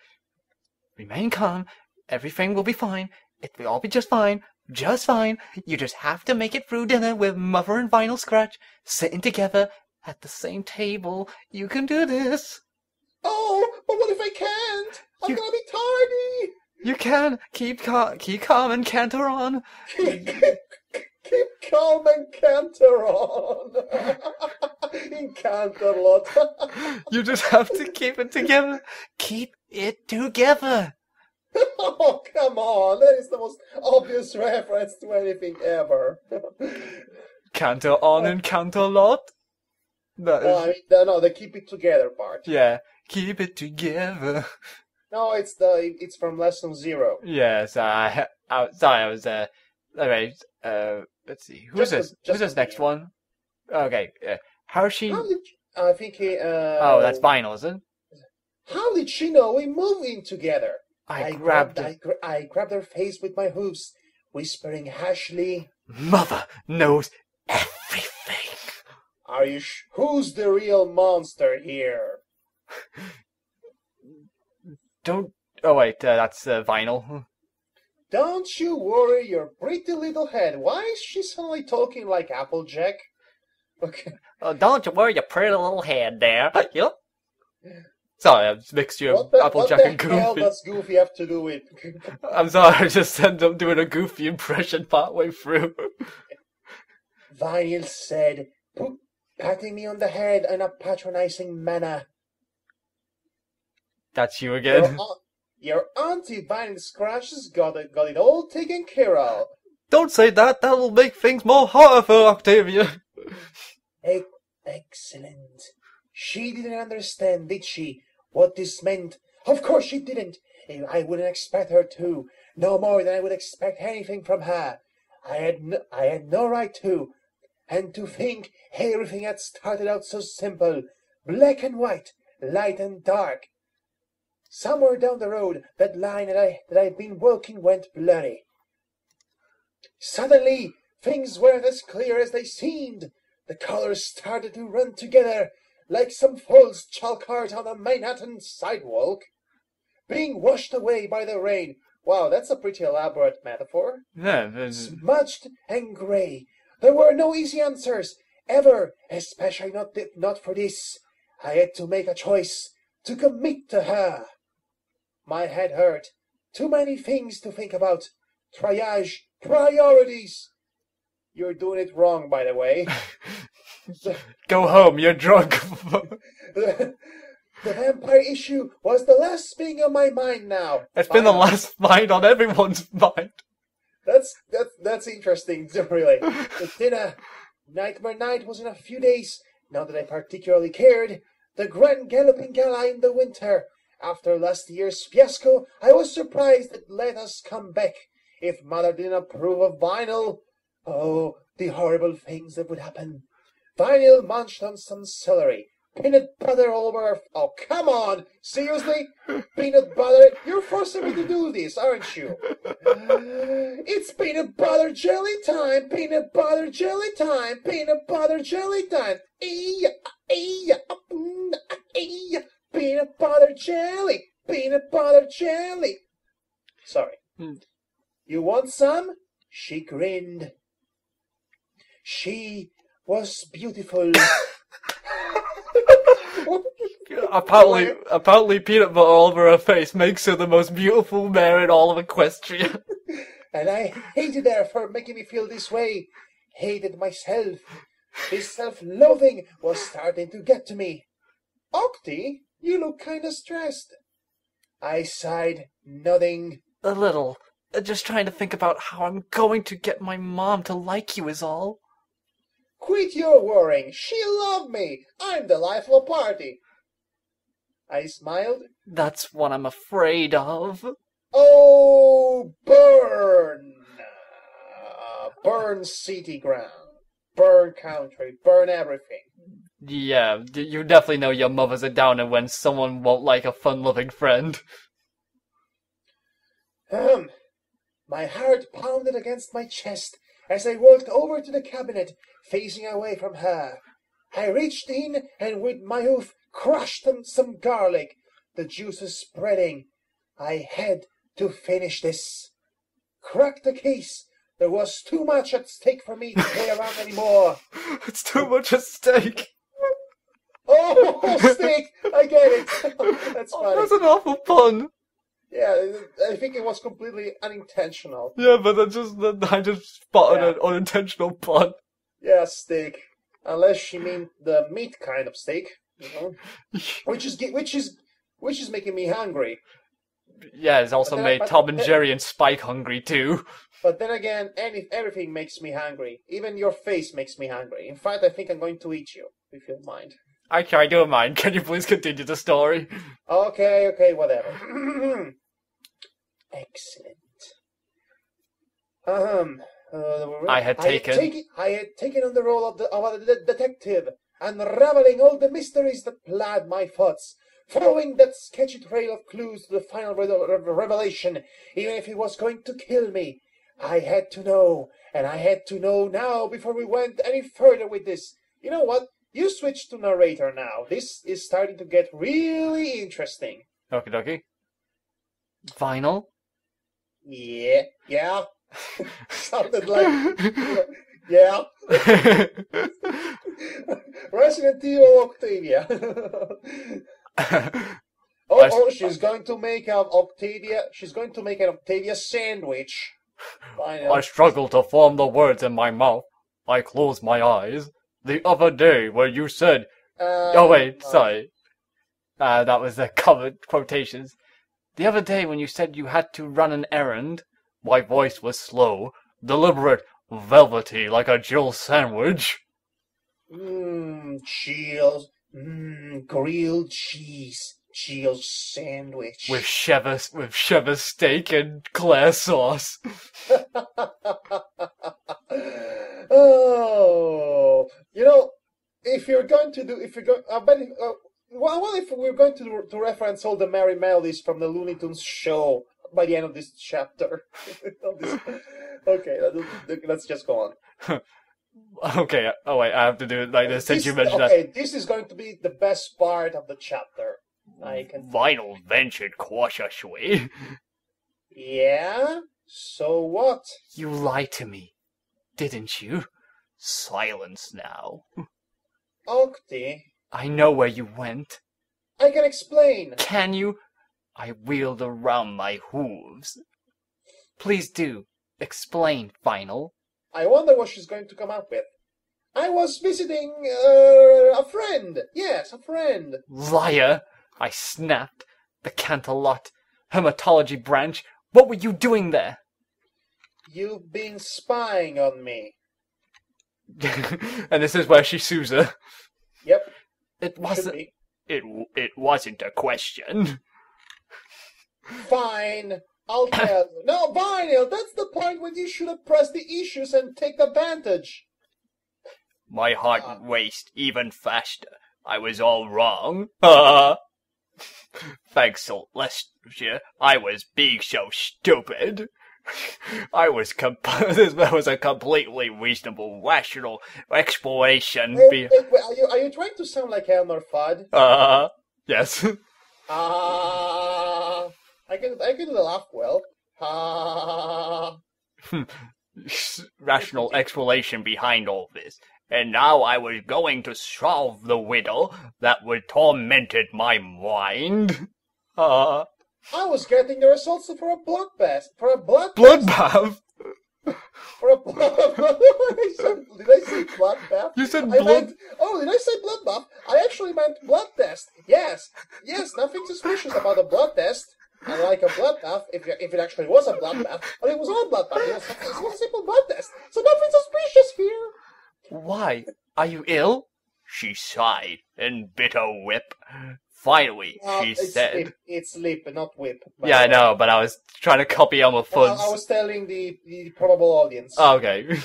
Remain calm. Everything will be fine. It will all be just fine. Just fine. You just have to make it through dinner with Mother and Vinyl Scratch, sitting together at the same table. You can do this. Oh, but what if I can't? I'm gonna be tardy. You can keep calm and canter on. Keep calm and canter on. In Canterlot. You just have to keep it together. Keep it together. Oh, come on. That is the most obvious reference to anything ever. Canter on and Canterlot. That is... I mean, no, the keep it together part. Yeah, keep it together. No, it's from lesson 0. Yes, sorry, I was anyway, let's see. Who's this next one? Okay, how is she? I think he. Oh, that's Vinyl, is it? How did she know we moved in together? I grabbed her face with my hooves, whispering harshly, "Mother knows everything." Are you who's the real monster here? Don't. Oh wait, that's Vinyl. Don't you worry your pretty little head. Why is she suddenly talking like Applejack? Okay. Don't you worry your pretty little head there. Yep. Sorry, I mixed you up Applejack and Goofy. What the hell does Goofy have to do with? I'm sorry, I just ended up doing a Goofy impression partway through. Vinyl said, patting me on the head in a patronizing manner. That's you again. Your Auntie Vinyl Scratches got it all taken care of. Don't say that. That will make things more harder for Octavia. Excellent. She didn't understand, did she, what this meant? Of course she didn't. I wouldn't expect her to. No more than I would expect anything from her. I had no right to. And to think everything had started out so simple. Black and white, light and dark. Somewhere down the road, that line that I've been walking went blurry. Suddenly, things weren't as clear as they seemed. The colors started to run together, like some false chalk art on a Manhattan sidewalk, being washed away by the rain. Wow, that's a pretty elaborate metaphor. Yeah, smudged and grey. There were no easy answers, ever, especially not for this. I had to make a choice, to commit to her. My head hurt. Too many things to think about. Triage, priorities. You're doing it wrong, by the way. Go home, you're drunk. The vampire issue was the last thing on my mind now. It's been the last mind on everyone's mind. That's interesting, really. The dinner, Nightmare Night was in a few days, not that I particularly cared. The Grand Galloping Gala in the winter. After last year's fiasco, I was surprised it let us come back. If Mother didn't approve of Vinyl, oh, the horrible things that would happen. Vinyl munched on some celery. Peanut butter all over her... Oh, come on! Seriously? Peanut butter? You're forcing me to do this, aren't you? It's peanut butter jelly time! Peanut butter jelly time! Peanut butter jelly time! Peanut butter jelly! Peanut butter jelly! Sorry. You want some? She grinned. She was beautiful. Apparently peanut butter all over her face makes her the most beautiful mare in all of Equestria. And I hated her for making me feel this way. Hated myself. This self-loathing was starting to get to me. Octi, you look kind of stressed. I sighed, nodding. A little. Just trying to think about how I'm going to get my mom to like you is all. Quit your worrying. She loved me. I'm the life of a party. I smiled. That's what I'm afraid of. Oh, burn! Burn city ground. Burn country. Burn everything. Yeah, you definitely know your mother's a downer when someone won't like a fun-loving friend. My heart pounded against my chest as I walked over to the cabinet, facing away from her. I reached in and with my hoof crushed some garlic, the juices spreading. I had to finish this. Crack the case. There was too much at stake for me to play around anymore. It's too much at stake. Oh, steak! I get it. That's funny. That's an awful pun. Yeah, I think it was completely unintentional. Yeah, but I just spotted an unintentional pun. Yeah, steak. Unless she meant the meat kind of steak, you know, which is making me hungry. Yeah, it's also made Tom and Jerry and Spike hungry too. But then again, everything makes me hungry. Even your face makes me hungry. In fact, I think I'm going to eat you, if you don't mind. Okay, I don't mind. Can you please continue the story? Okay, whatever. Excellent. I had taken on the role of a detective, unraveling all the mysteries that plagued my thoughts, following that sketchy trail of clues to the final revelation, even if it was going to kill me. I had to know, and I had to know now before we went any further with this. You know what? You switch to narrator now. This is starting to get really interesting. Okie dokie. Vinyl? Yeah. Sounded like... Yeah. Resident Evil Octavia. She's going to make an Octavia. She's going to make an Octavia sandwich. I struggle to form the words in my mouth. I close my eyes. The other day when you said... sorry. That was the covered quotations. The other day when you said you had to run an errand, my voice was slow, deliberate, velvety like a Jill sandwich. Chills. Grilled cheese. Jill sandwich. With Cheddar steak and Claire sauce. Oh, you know, if we're going, if we're going to reference all the merry melodies from the Looney Tunes show by the end of this chapter. Okay, let's just go on. Okay, oh wait, I have to do it like this since you mentioned that. Okay, this is going to be the best part of the chapter. Vinyl ventured cautiously. Yeah? So what? You lied to me, didn't you? Silence now. Octi. I know where you went. I can explain. Can you? I wheeled around my hooves. Please do. Explain, Vinyl. I wonder what she's going to come up with. I was visiting a friend. Yes, a friend. Liar! I snapped. The Cantalot Hermatology branch. What were you doing there? You've been spying on me. And this is where she sues her. Yep. It wasn't. It wasn't a question. Fine. I'll tell you. No, Vinyl, that's the point when you should have pressed the issues and take advantage. My heart raced even faster. I was all wrong. Thanks, Celestia. I was being so stupid. This was a completely reasonable, rational explanation. Wait, are you trying to sound like Elmer Fudd? Yes. I can laugh well. Rational explanation behind all this. And now I was going to solve the riddle that would tormented my mind. I was getting the results for a bloodbath. Bloodbath? For a bloodbath. Did I say bloodbath? You said did I say bloodbath? I actually meant blood test. Yes, nothing suspicious about a blood test. Unlike a bloodbath, if it actually was a bloodbath, but it was not a bloodbath. It was a simple blood test. So nothing suspicious here. Why? Are you ill? She sighed and bit her whip. Finally, she said... It's lip, not whip. Yeah, I know, but I was trying to copy Elmer Fudd's... I was telling the probable audience. Oh, okay.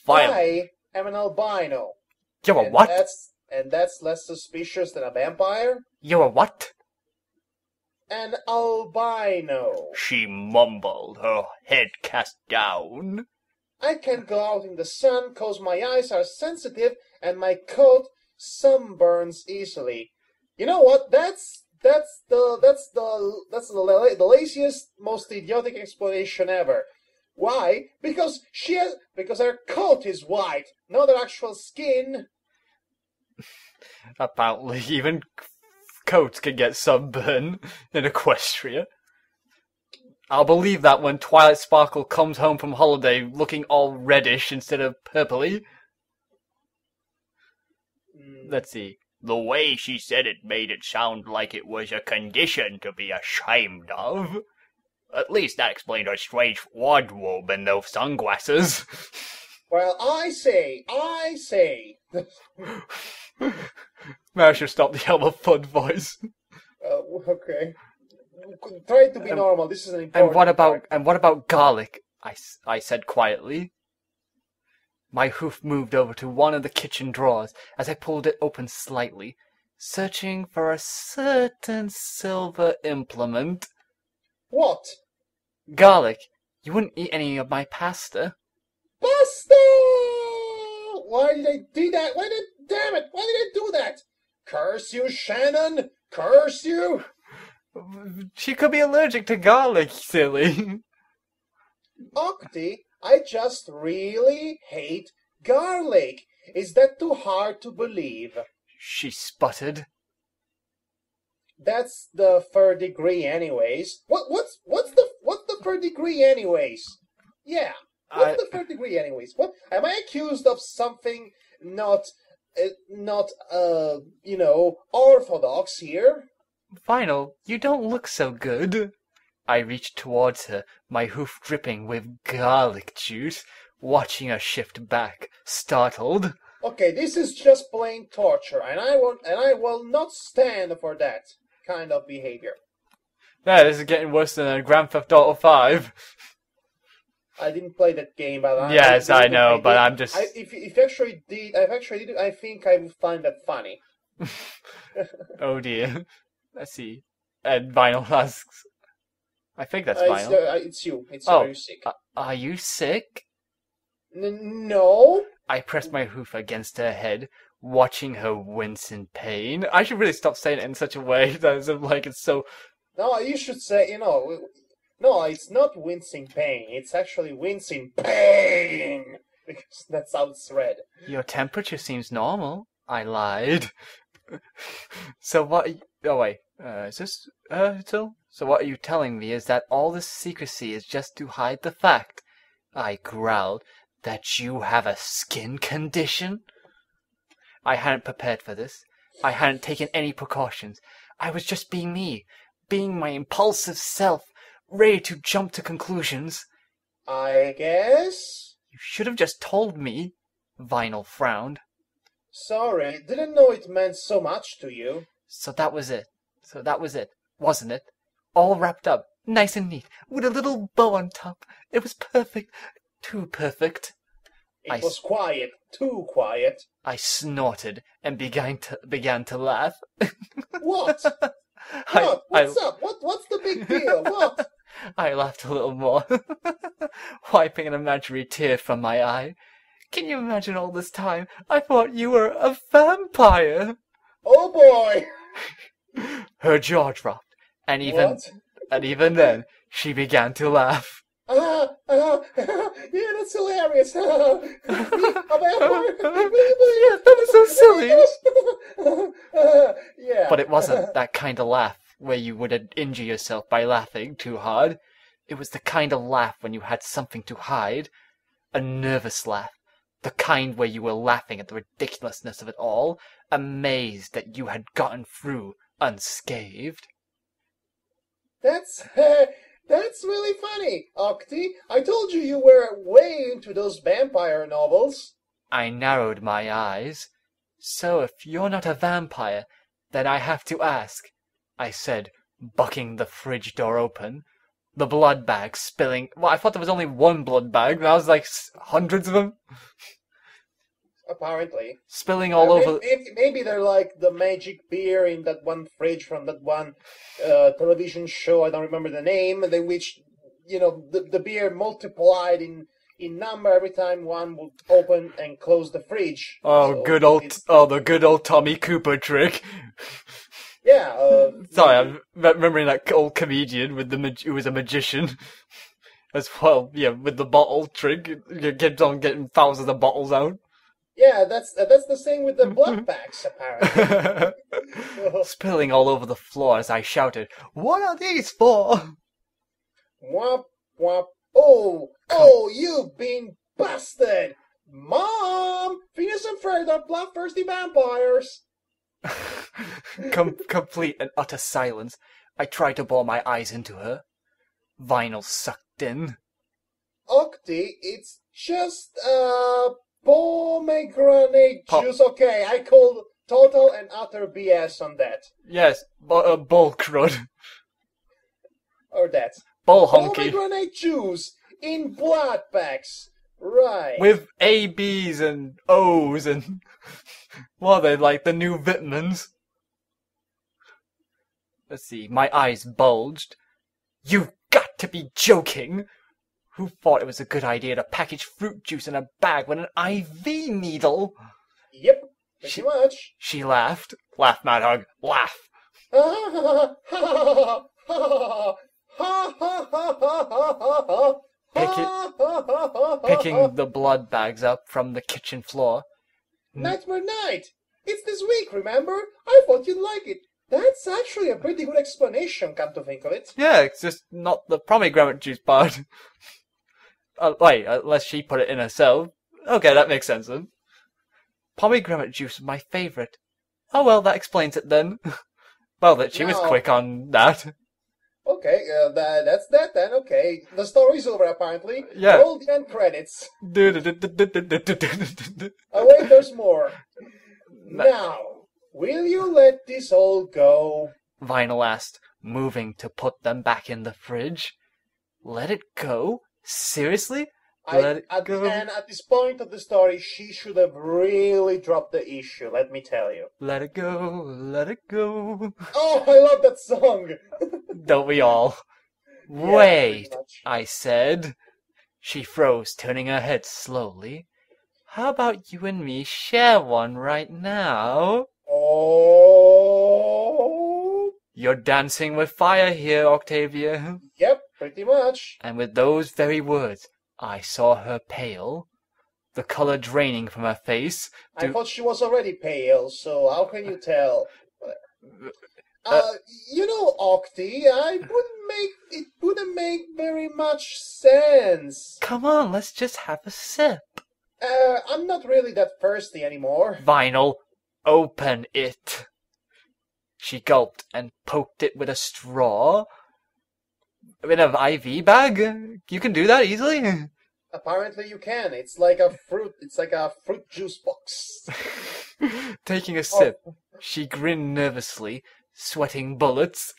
Finally. I am an albino. You're a what? That's less suspicious than a vampire? You're a what? An albino. She mumbled, her head cast down. I can't go out in the sun cause my eyes are sensitive and my coat sunburns easily. You know what? That's the laziest, most idiotic explanation ever. Why? Because her coat is white, not her actual skin. Apparently, even coats can get sunburn in Equestria. I'll believe that when Twilight Sparkle comes home from holiday looking all reddish instead of purpley. Let's see. The way she said it made it sound like it was a condition to be ashamed of. At least that explained her strange wardrobe and those sunglasses. Well, I say. Maybe I should stop the Elmer Fudd voice. Okay. Try to be normal. This is an important part. And what about garlic? I said quietly. My hoof moved over to one of the kitchen drawers as I pulled it open slightly, searching for a certain silver implement. What? Garlic. You wouldn't eat any of my pasta. Pasta! Why did I do that? Damn it! Why did I do that? Curse you, Shannon! Curse you! She could be allergic to garlic, silly. Octi, I just really hate garlic. Is that too hard to believe? She sputtered. That's the third degree, anyways. What's the third degree, anyways? Yeah, what's the third degree, anyways? What am I accused of? Something not orthodox here? Vinyl, you don't look so good. I reached towards her, my hoof dripping with garlic juice, watching her shift back, startled. Okay, this is just plain torture, and I will not stand for that kind of behavior. Yeah, this is getting worse than Grand Theft Auto 5. I didn't play that game, but yes, I know, but I'm just. If you actually did, I think I would find that funny. Oh dear. Let's see. And Vinyl asks. I think that's Vinyl. It's you. Oh, are you sick? Are you sick? No. I pressed my hoof against her head, watching her wince in pain. I should really stop saying it in such a way that it's so. No, you should say, no, it's not wincing pain. It's actually wincing pain. Because that's how it's read. Your temperature seems normal. I lied. So what? Oh wait, is this still? So what are you telling me is that all this secrecy is just to hide the fact, I growled, that you have a skin condition? I hadn't prepared for this. I hadn't taken any precautions. I was just being me, being my impulsive self, ready to jump to conclusions. I guess? You should have just told me. Vinyl frowned. Sorry, didn't know it meant so much to you. So that was it, wasn't it? All wrapped up, nice and neat, with a little bow on top. It was perfect. Too perfect. It was quiet, too quiet. I snorted and began to laugh. What? What's up? What's the big deal? What? I laughed a little more, wiping an imaginary tear from my eye. Can you imagine all this time? I thought you were a vampire. Oh boy! Her jaw dropped, and even then, she began to laugh. Yeah, that's hilarious. Yeah, that was so silly. Yeah. But it wasn't that kind of laugh where you would injure yourself by laughing too hard. It was the kind of laugh when you had something to hide. A nervous laugh. The kind where you were laughing at the ridiculousness of it all, amazed that you had gotten through unscathed. That's really funny, Octi. I told you were way into those vampire novels. I narrowed my eyes. So if you're not a vampire, then I have to ask, I said, bucking the fridge door open. The blood bag spilling. Well, I thought there was only one blood bag. There was like hundreds of them. Apparently. Spilling all over. Maybe they're like the magic beer in that one fridge from that one television show. I don't remember the name. In which, the beer multiplied in number every time one would open and close the fridge. Oh, so the good old Tommy Cooper trick. Yeah. Sorry, I'm remembering that old comedian with who was a magician as well. Yeah, with the bottle trick, he kept on getting thousands of bottles out. Yeah, that's the same with the blood packs, apparently. Spilling all over the floor as I shouted, "What are these for?" Womp womp. Oh, you've been busted! Mom! Venus and Ferb are bloodthirsty vampires! Complete and utter silence. I tried to bore my eyes into her. Vinyl sucked in. Octi, it's just, pomegranate juice. Okay, I call total and utter BS on that. Yes, bull crud. Or that. Bull honky. Pomegranate juice in blood packs. Right. With A, B's and O's and... what are they, like the new vitamins? Let's see, my eyes bulged. You've got to be joking! Who thought it was a good idea to package fruit juice in a bag with an IV needle? Yep, pretty much. She laughed. Laugh, Madhog, laugh. Picking the blood bags up from the kitchen floor. Nightmare Night! It's this week, remember? I thought you'd like it. That's actually a pretty good explanation, come to think of it. Yeah, it's just not the pomegranate juice part. Wait, unless she put it in herself. Okay, that makes sense then. Pomegranate juice is my favourite. Oh well, that explains it then. Well, that she was quick on that. Okay, that's that then, okay. The story's over apparently. Yeah. Roll the end credits. Oh wait, there's more. Now, will you let this all go? Vinyl asked, moving to put them back in the fridge. Let it go? Seriously? Let it go? And at this point of the story, she should have really dropped the issue, let me tell you. Let it go, let it go. Oh, I love that song! Don't we all? Yeah, Wait, pretty much. I said. She froze, turning her head slowly. How about you and me share one right now? Oh. You're dancing with fire here, Octavia. Yep, pretty much. And with those very words, I saw her pale, the color draining from her face. I thought she was already pale, so how can you tell? You know, Octi, it wouldn't make very much sense. Come on, let's just have a sip. I'm not really that thirsty anymore. Vinyl, open it. She gulped and poked it with a straw. In an IV bag? You can do that easily? Apparently you can. It's like a fruit juice box. Taking a sip, she grinned nervously, sweating bullets.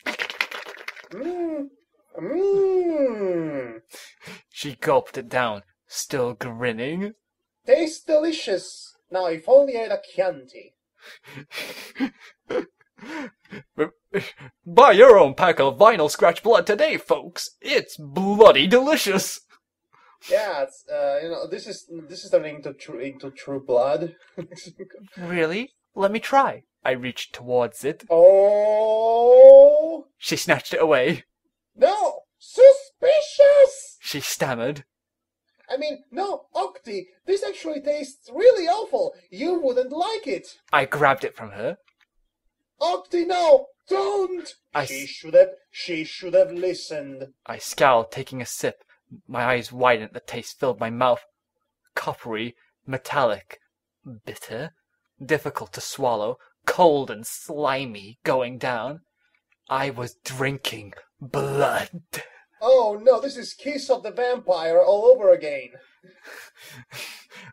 She gulped it down, still grinning. Tastes delicious. Now, if only I had a Chianti. Buy your own pack of vinyl scratch blood today, folks. It's bloody delicious. Yeah, it's this is turning into true blood. Really? Let me try. I reached towards it. Oh! She snatched it away. No! Suspicious! She stammered. I mean, no, Octi, this actually tastes really awful. You wouldn't like it. I grabbed it from her. Octi, no! Don't! She should have listened. I scowled, taking a sip. My eyes widened. The taste filled my mouth. Coppery, metallic, bitter, difficult to swallow, cold and slimy, going down. I was drinking blood. Oh no, this is Kiss of the Vampire all over again.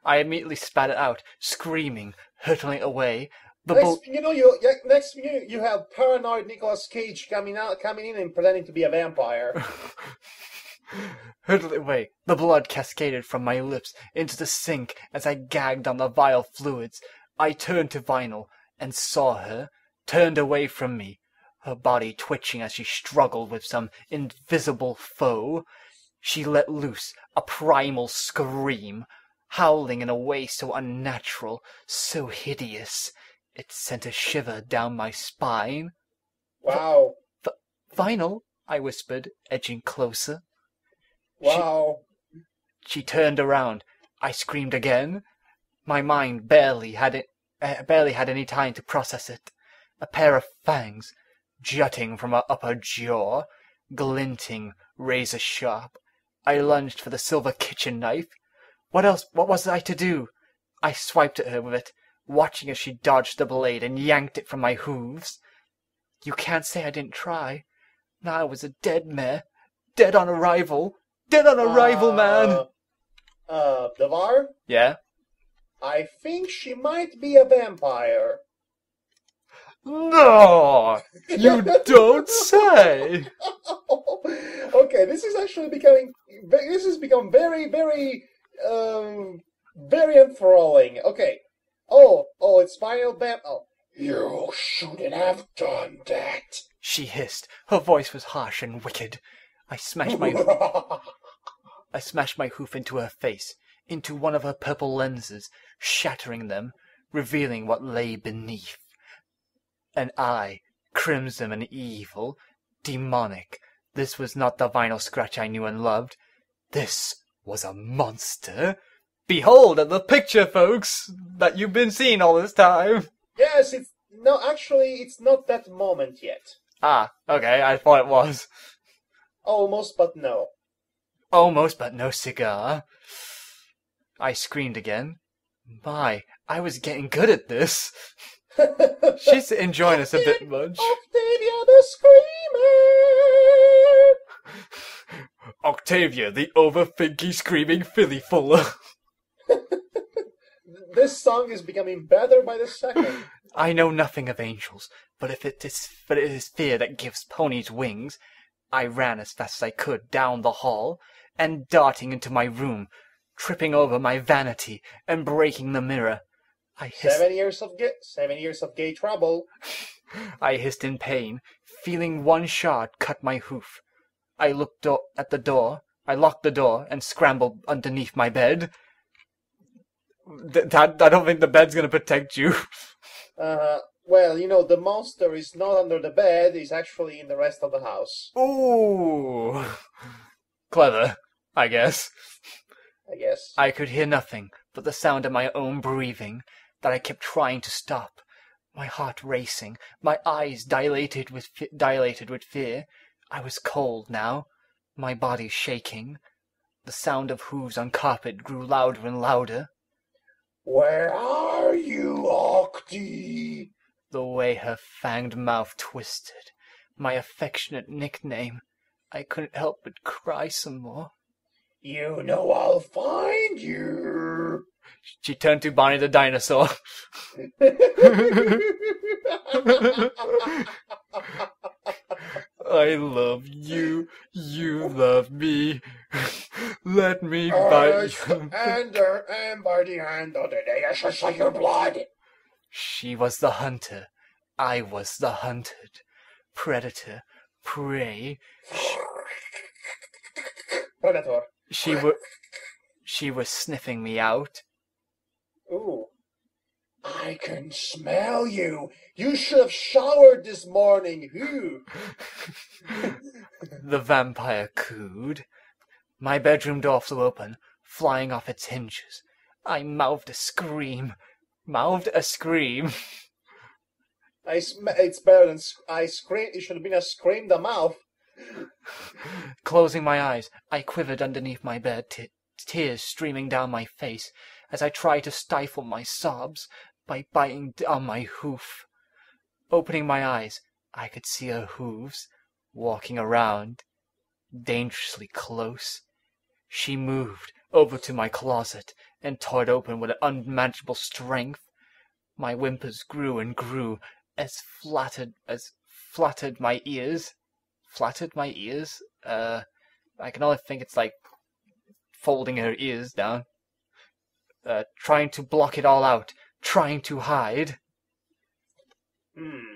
I immediately spat it out, screaming, hurtling away. Next thing you have paranoid Nicolas Cage coming in and pretending to be a vampire. Hurtled away. The blood cascaded from my lips into the sink as I gagged on the vile fluids. I turned to Vinyl and saw her, turned away from me, her body twitching as she struggled with some invisible foe. She let loose a primal scream, howling in a way so unnatural, so hideous. It sent a shiver down my spine. Wow. Vinyl, I whispered, edging closer. Wow. She turned around. I screamed again. My mind barely had any time to process it. A pair of fangs, jutting from her upper jaw, glinting razor-sharp. I lunged for the silver kitchen knife. What was I to do? I swiped at her with it, watching as she dodged the blade and yanked it from my hooves. You can't say I didn't try. Now I was a dead mare. Dead on arrival. Dead on arrival, man! Devar? Yeah? I think she might be a vampire. No! You don't say! Okay, this is actually becoming... This has become very, very... very enthralling. Okay. Oh, it's final vamp... Oh. You shouldn't have done that. She hissed. Her voice was harsh and wicked. I smashed my hoof into her face, into one of her purple lenses, shattering them, revealing what lay beneath. An eye, crimson and evil, demonic. This was not the vinyl scratch I knew and loved. This was a monster. Behold the picture, folks, that you've been seeing all this time. Yes, it's not that moment yet. Ah, okay, I thought it was. Almost, but no. Almost, but no cigar. I screamed again. My, I was getting good at this. She's enjoying us a bit much. Octavia the Screamer! Octavia, the overthinky, screaming filly fuller. This song is becoming better by the second. I know nothing of angels, but it is fear that gives ponies wings. I ran as fast as I could down the hall, and darting into my room, tripping over my vanity and breaking the mirror. I hissed. 7 years of gay trouble. I hissed in pain, feeling one shard cut my hoof. I looked at the door. I locked the door and scrambled underneath my bed. I don't think the bed's gonna protect you. Well, the monster is not under the bed, it's actually in the rest of the house. Ooh. Clever, I guess. I could hear nothing but the sound of my own breathing that I kept trying to stop. My heart racing, my eyes dilated with fear. I was cold now, my body shaking. The sound of hooves on carpet grew louder and louder. Where are you, Octi? The way her fanged mouth twisted. My affectionate nickname. I couldn't help but cry some more. You know I'll find you. She turned to Bonnie the dinosaur. I love you. You love me. Let me bite you. And by the end of the day, I shall suck your blood. She was the hunter. I was the hunted. Predator. Prey. Predator. She was sniffing me out. Ooh. I can smell you. You should have showered this morning. Ooh. The vampire cooed. My bedroom door flew open, flying off its hinges. I mouthed a scream. It's better than I scream. It should have been a scream the mouth. Closing my eyes, I quivered underneath my bed, tears streaming down my face as I tried to stifle my sobs by biting on my hoof. Opening my eyes, I could see her hooves, walking around, dangerously close. She moved over to my closet and tore it open with an unmanageable strength. My whimpers grew and grew as flattered my ears. Flattered my ears? I can only think it's like folding her ears down. Trying to block it all out. Trying to hide.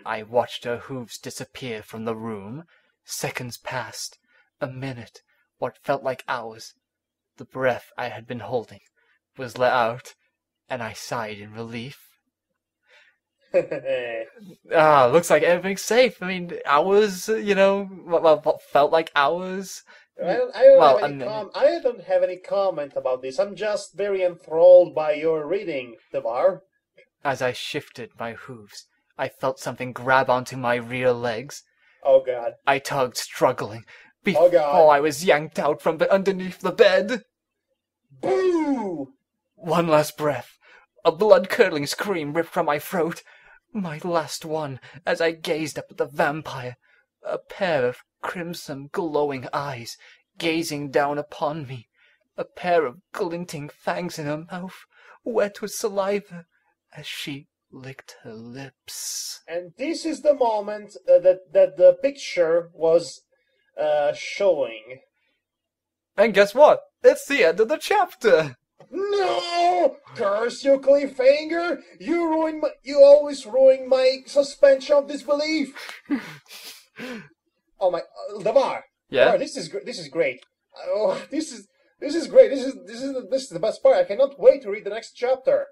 I watched her hooves disappear from the room. Seconds passed. A minute. What felt like hours. The breath I had been holding was let out, and I sighed in relief. Looks like everything's safe. I mean, hours, what felt like hours I don't have any comment about this. I'm just very enthralled by your reading, Devar. As I shifted my hooves, I felt something grab onto my rear legs. Oh, God. I tugged, struggling, before I was yanked out from underneath the bed. Boo! One last breath. A blood-curdling scream ripped from my throat. My last one, as I gazed up at the vampire. A pair of crimson, glowing eyes, gazing down upon me. A pair of glinting fangs in her mouth, wet with saliva, as she licked her lips. And this is the moment that the picture was showing. And guess what? It's the end of the chapter. No! Curse you, cliffhanger! You always ruin my suspension of disbelief. Oh my, Devar. Yeah. Devar, this is great. Oh, this is great. This is the best part. I cannot wait to read the next chapter.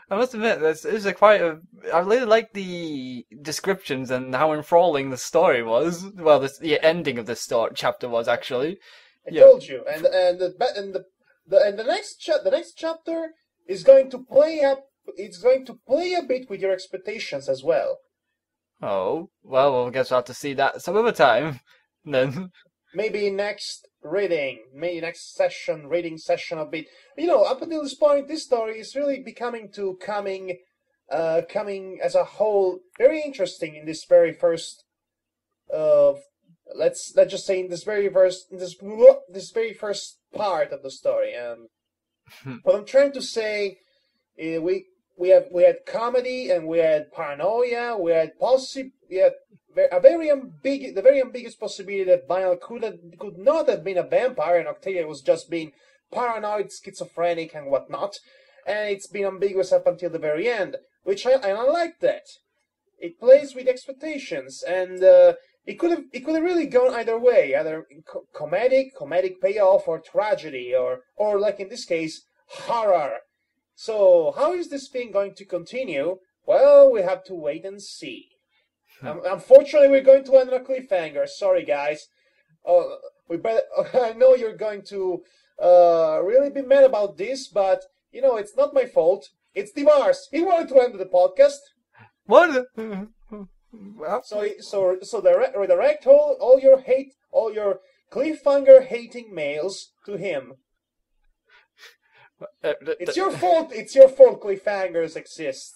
I must admit, this is I really like the descriptions and how enthralling the story was. Well, the ending of the chapter was actually. I told you, and the next chapter is going to play up. It's going to play a bit with your expectations as well. Oh well, I guess we'll have to see that some other time. Then maybe next reading, maybe next reading session a bit. Up until this point, this story is really coming as a whole very interesting in this very first. Let's just say in this very first part of the story. What I'm trying to say, we had comedy and we had paranoia. We had the very ambiguous possibility that Vinyl could not have been a vampire and Octavia was just being paranoid, schizophrenic, and whatnot. And it's been ambiguous up until the very end, and I like that. It plays with expectations, and it could have really gone either way, either comedic payoff, or tragedy, or like in this case, horror. So how is this thing going to continue? Well, we have to wait and see. Unfortunately, we're going to end on a cliffhanger. Sorry, guys. I know you're going to really be mad about this, but it's not my fault. It's Devar's. He wanted to end the podcast. What? So redirect all your hate, all your cliffhanger hating mails to him. It's your fault. It's your fault. Cliffhangers exist.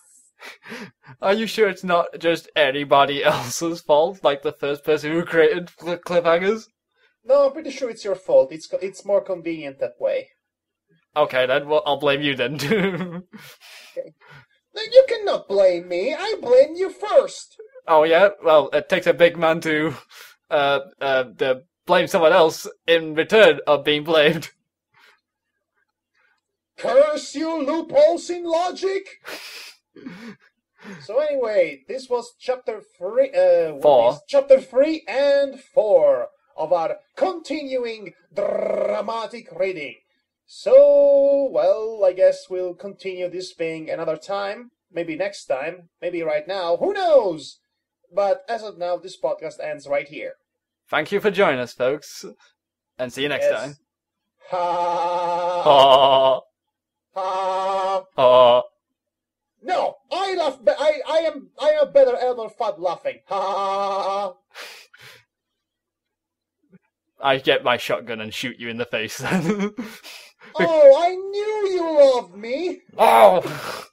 Are you sure it's not just anybody else's fault, like the first person who created cliffhangers? No, I'm pretty sure it's your fault. It's more convenient that way. Okay, then. Well, I'll blame you then. Okay. You cannot blame me. I blame you first. Oh yeah. Well, it takes a big man to blame someone else in return of being blamed. Curse you, loopholes in logic! So anyway, this was chapter 3. 4. Chapter 3 and 4 of our continuing dramatic reading. So, well, I guess we'll continue this thing another time. Maybe next time. Maybe right now. Who knows? But as of now, this podcast ends right here. Thank you for joining us, folks. And see you next time. Ha! Ha! Ha! Ha! No! I laugh. I am a better Elmer Fudd laughing. Ha! I get my shotgun and shoot you in the face then. Oh, I knew you loved me! Oh!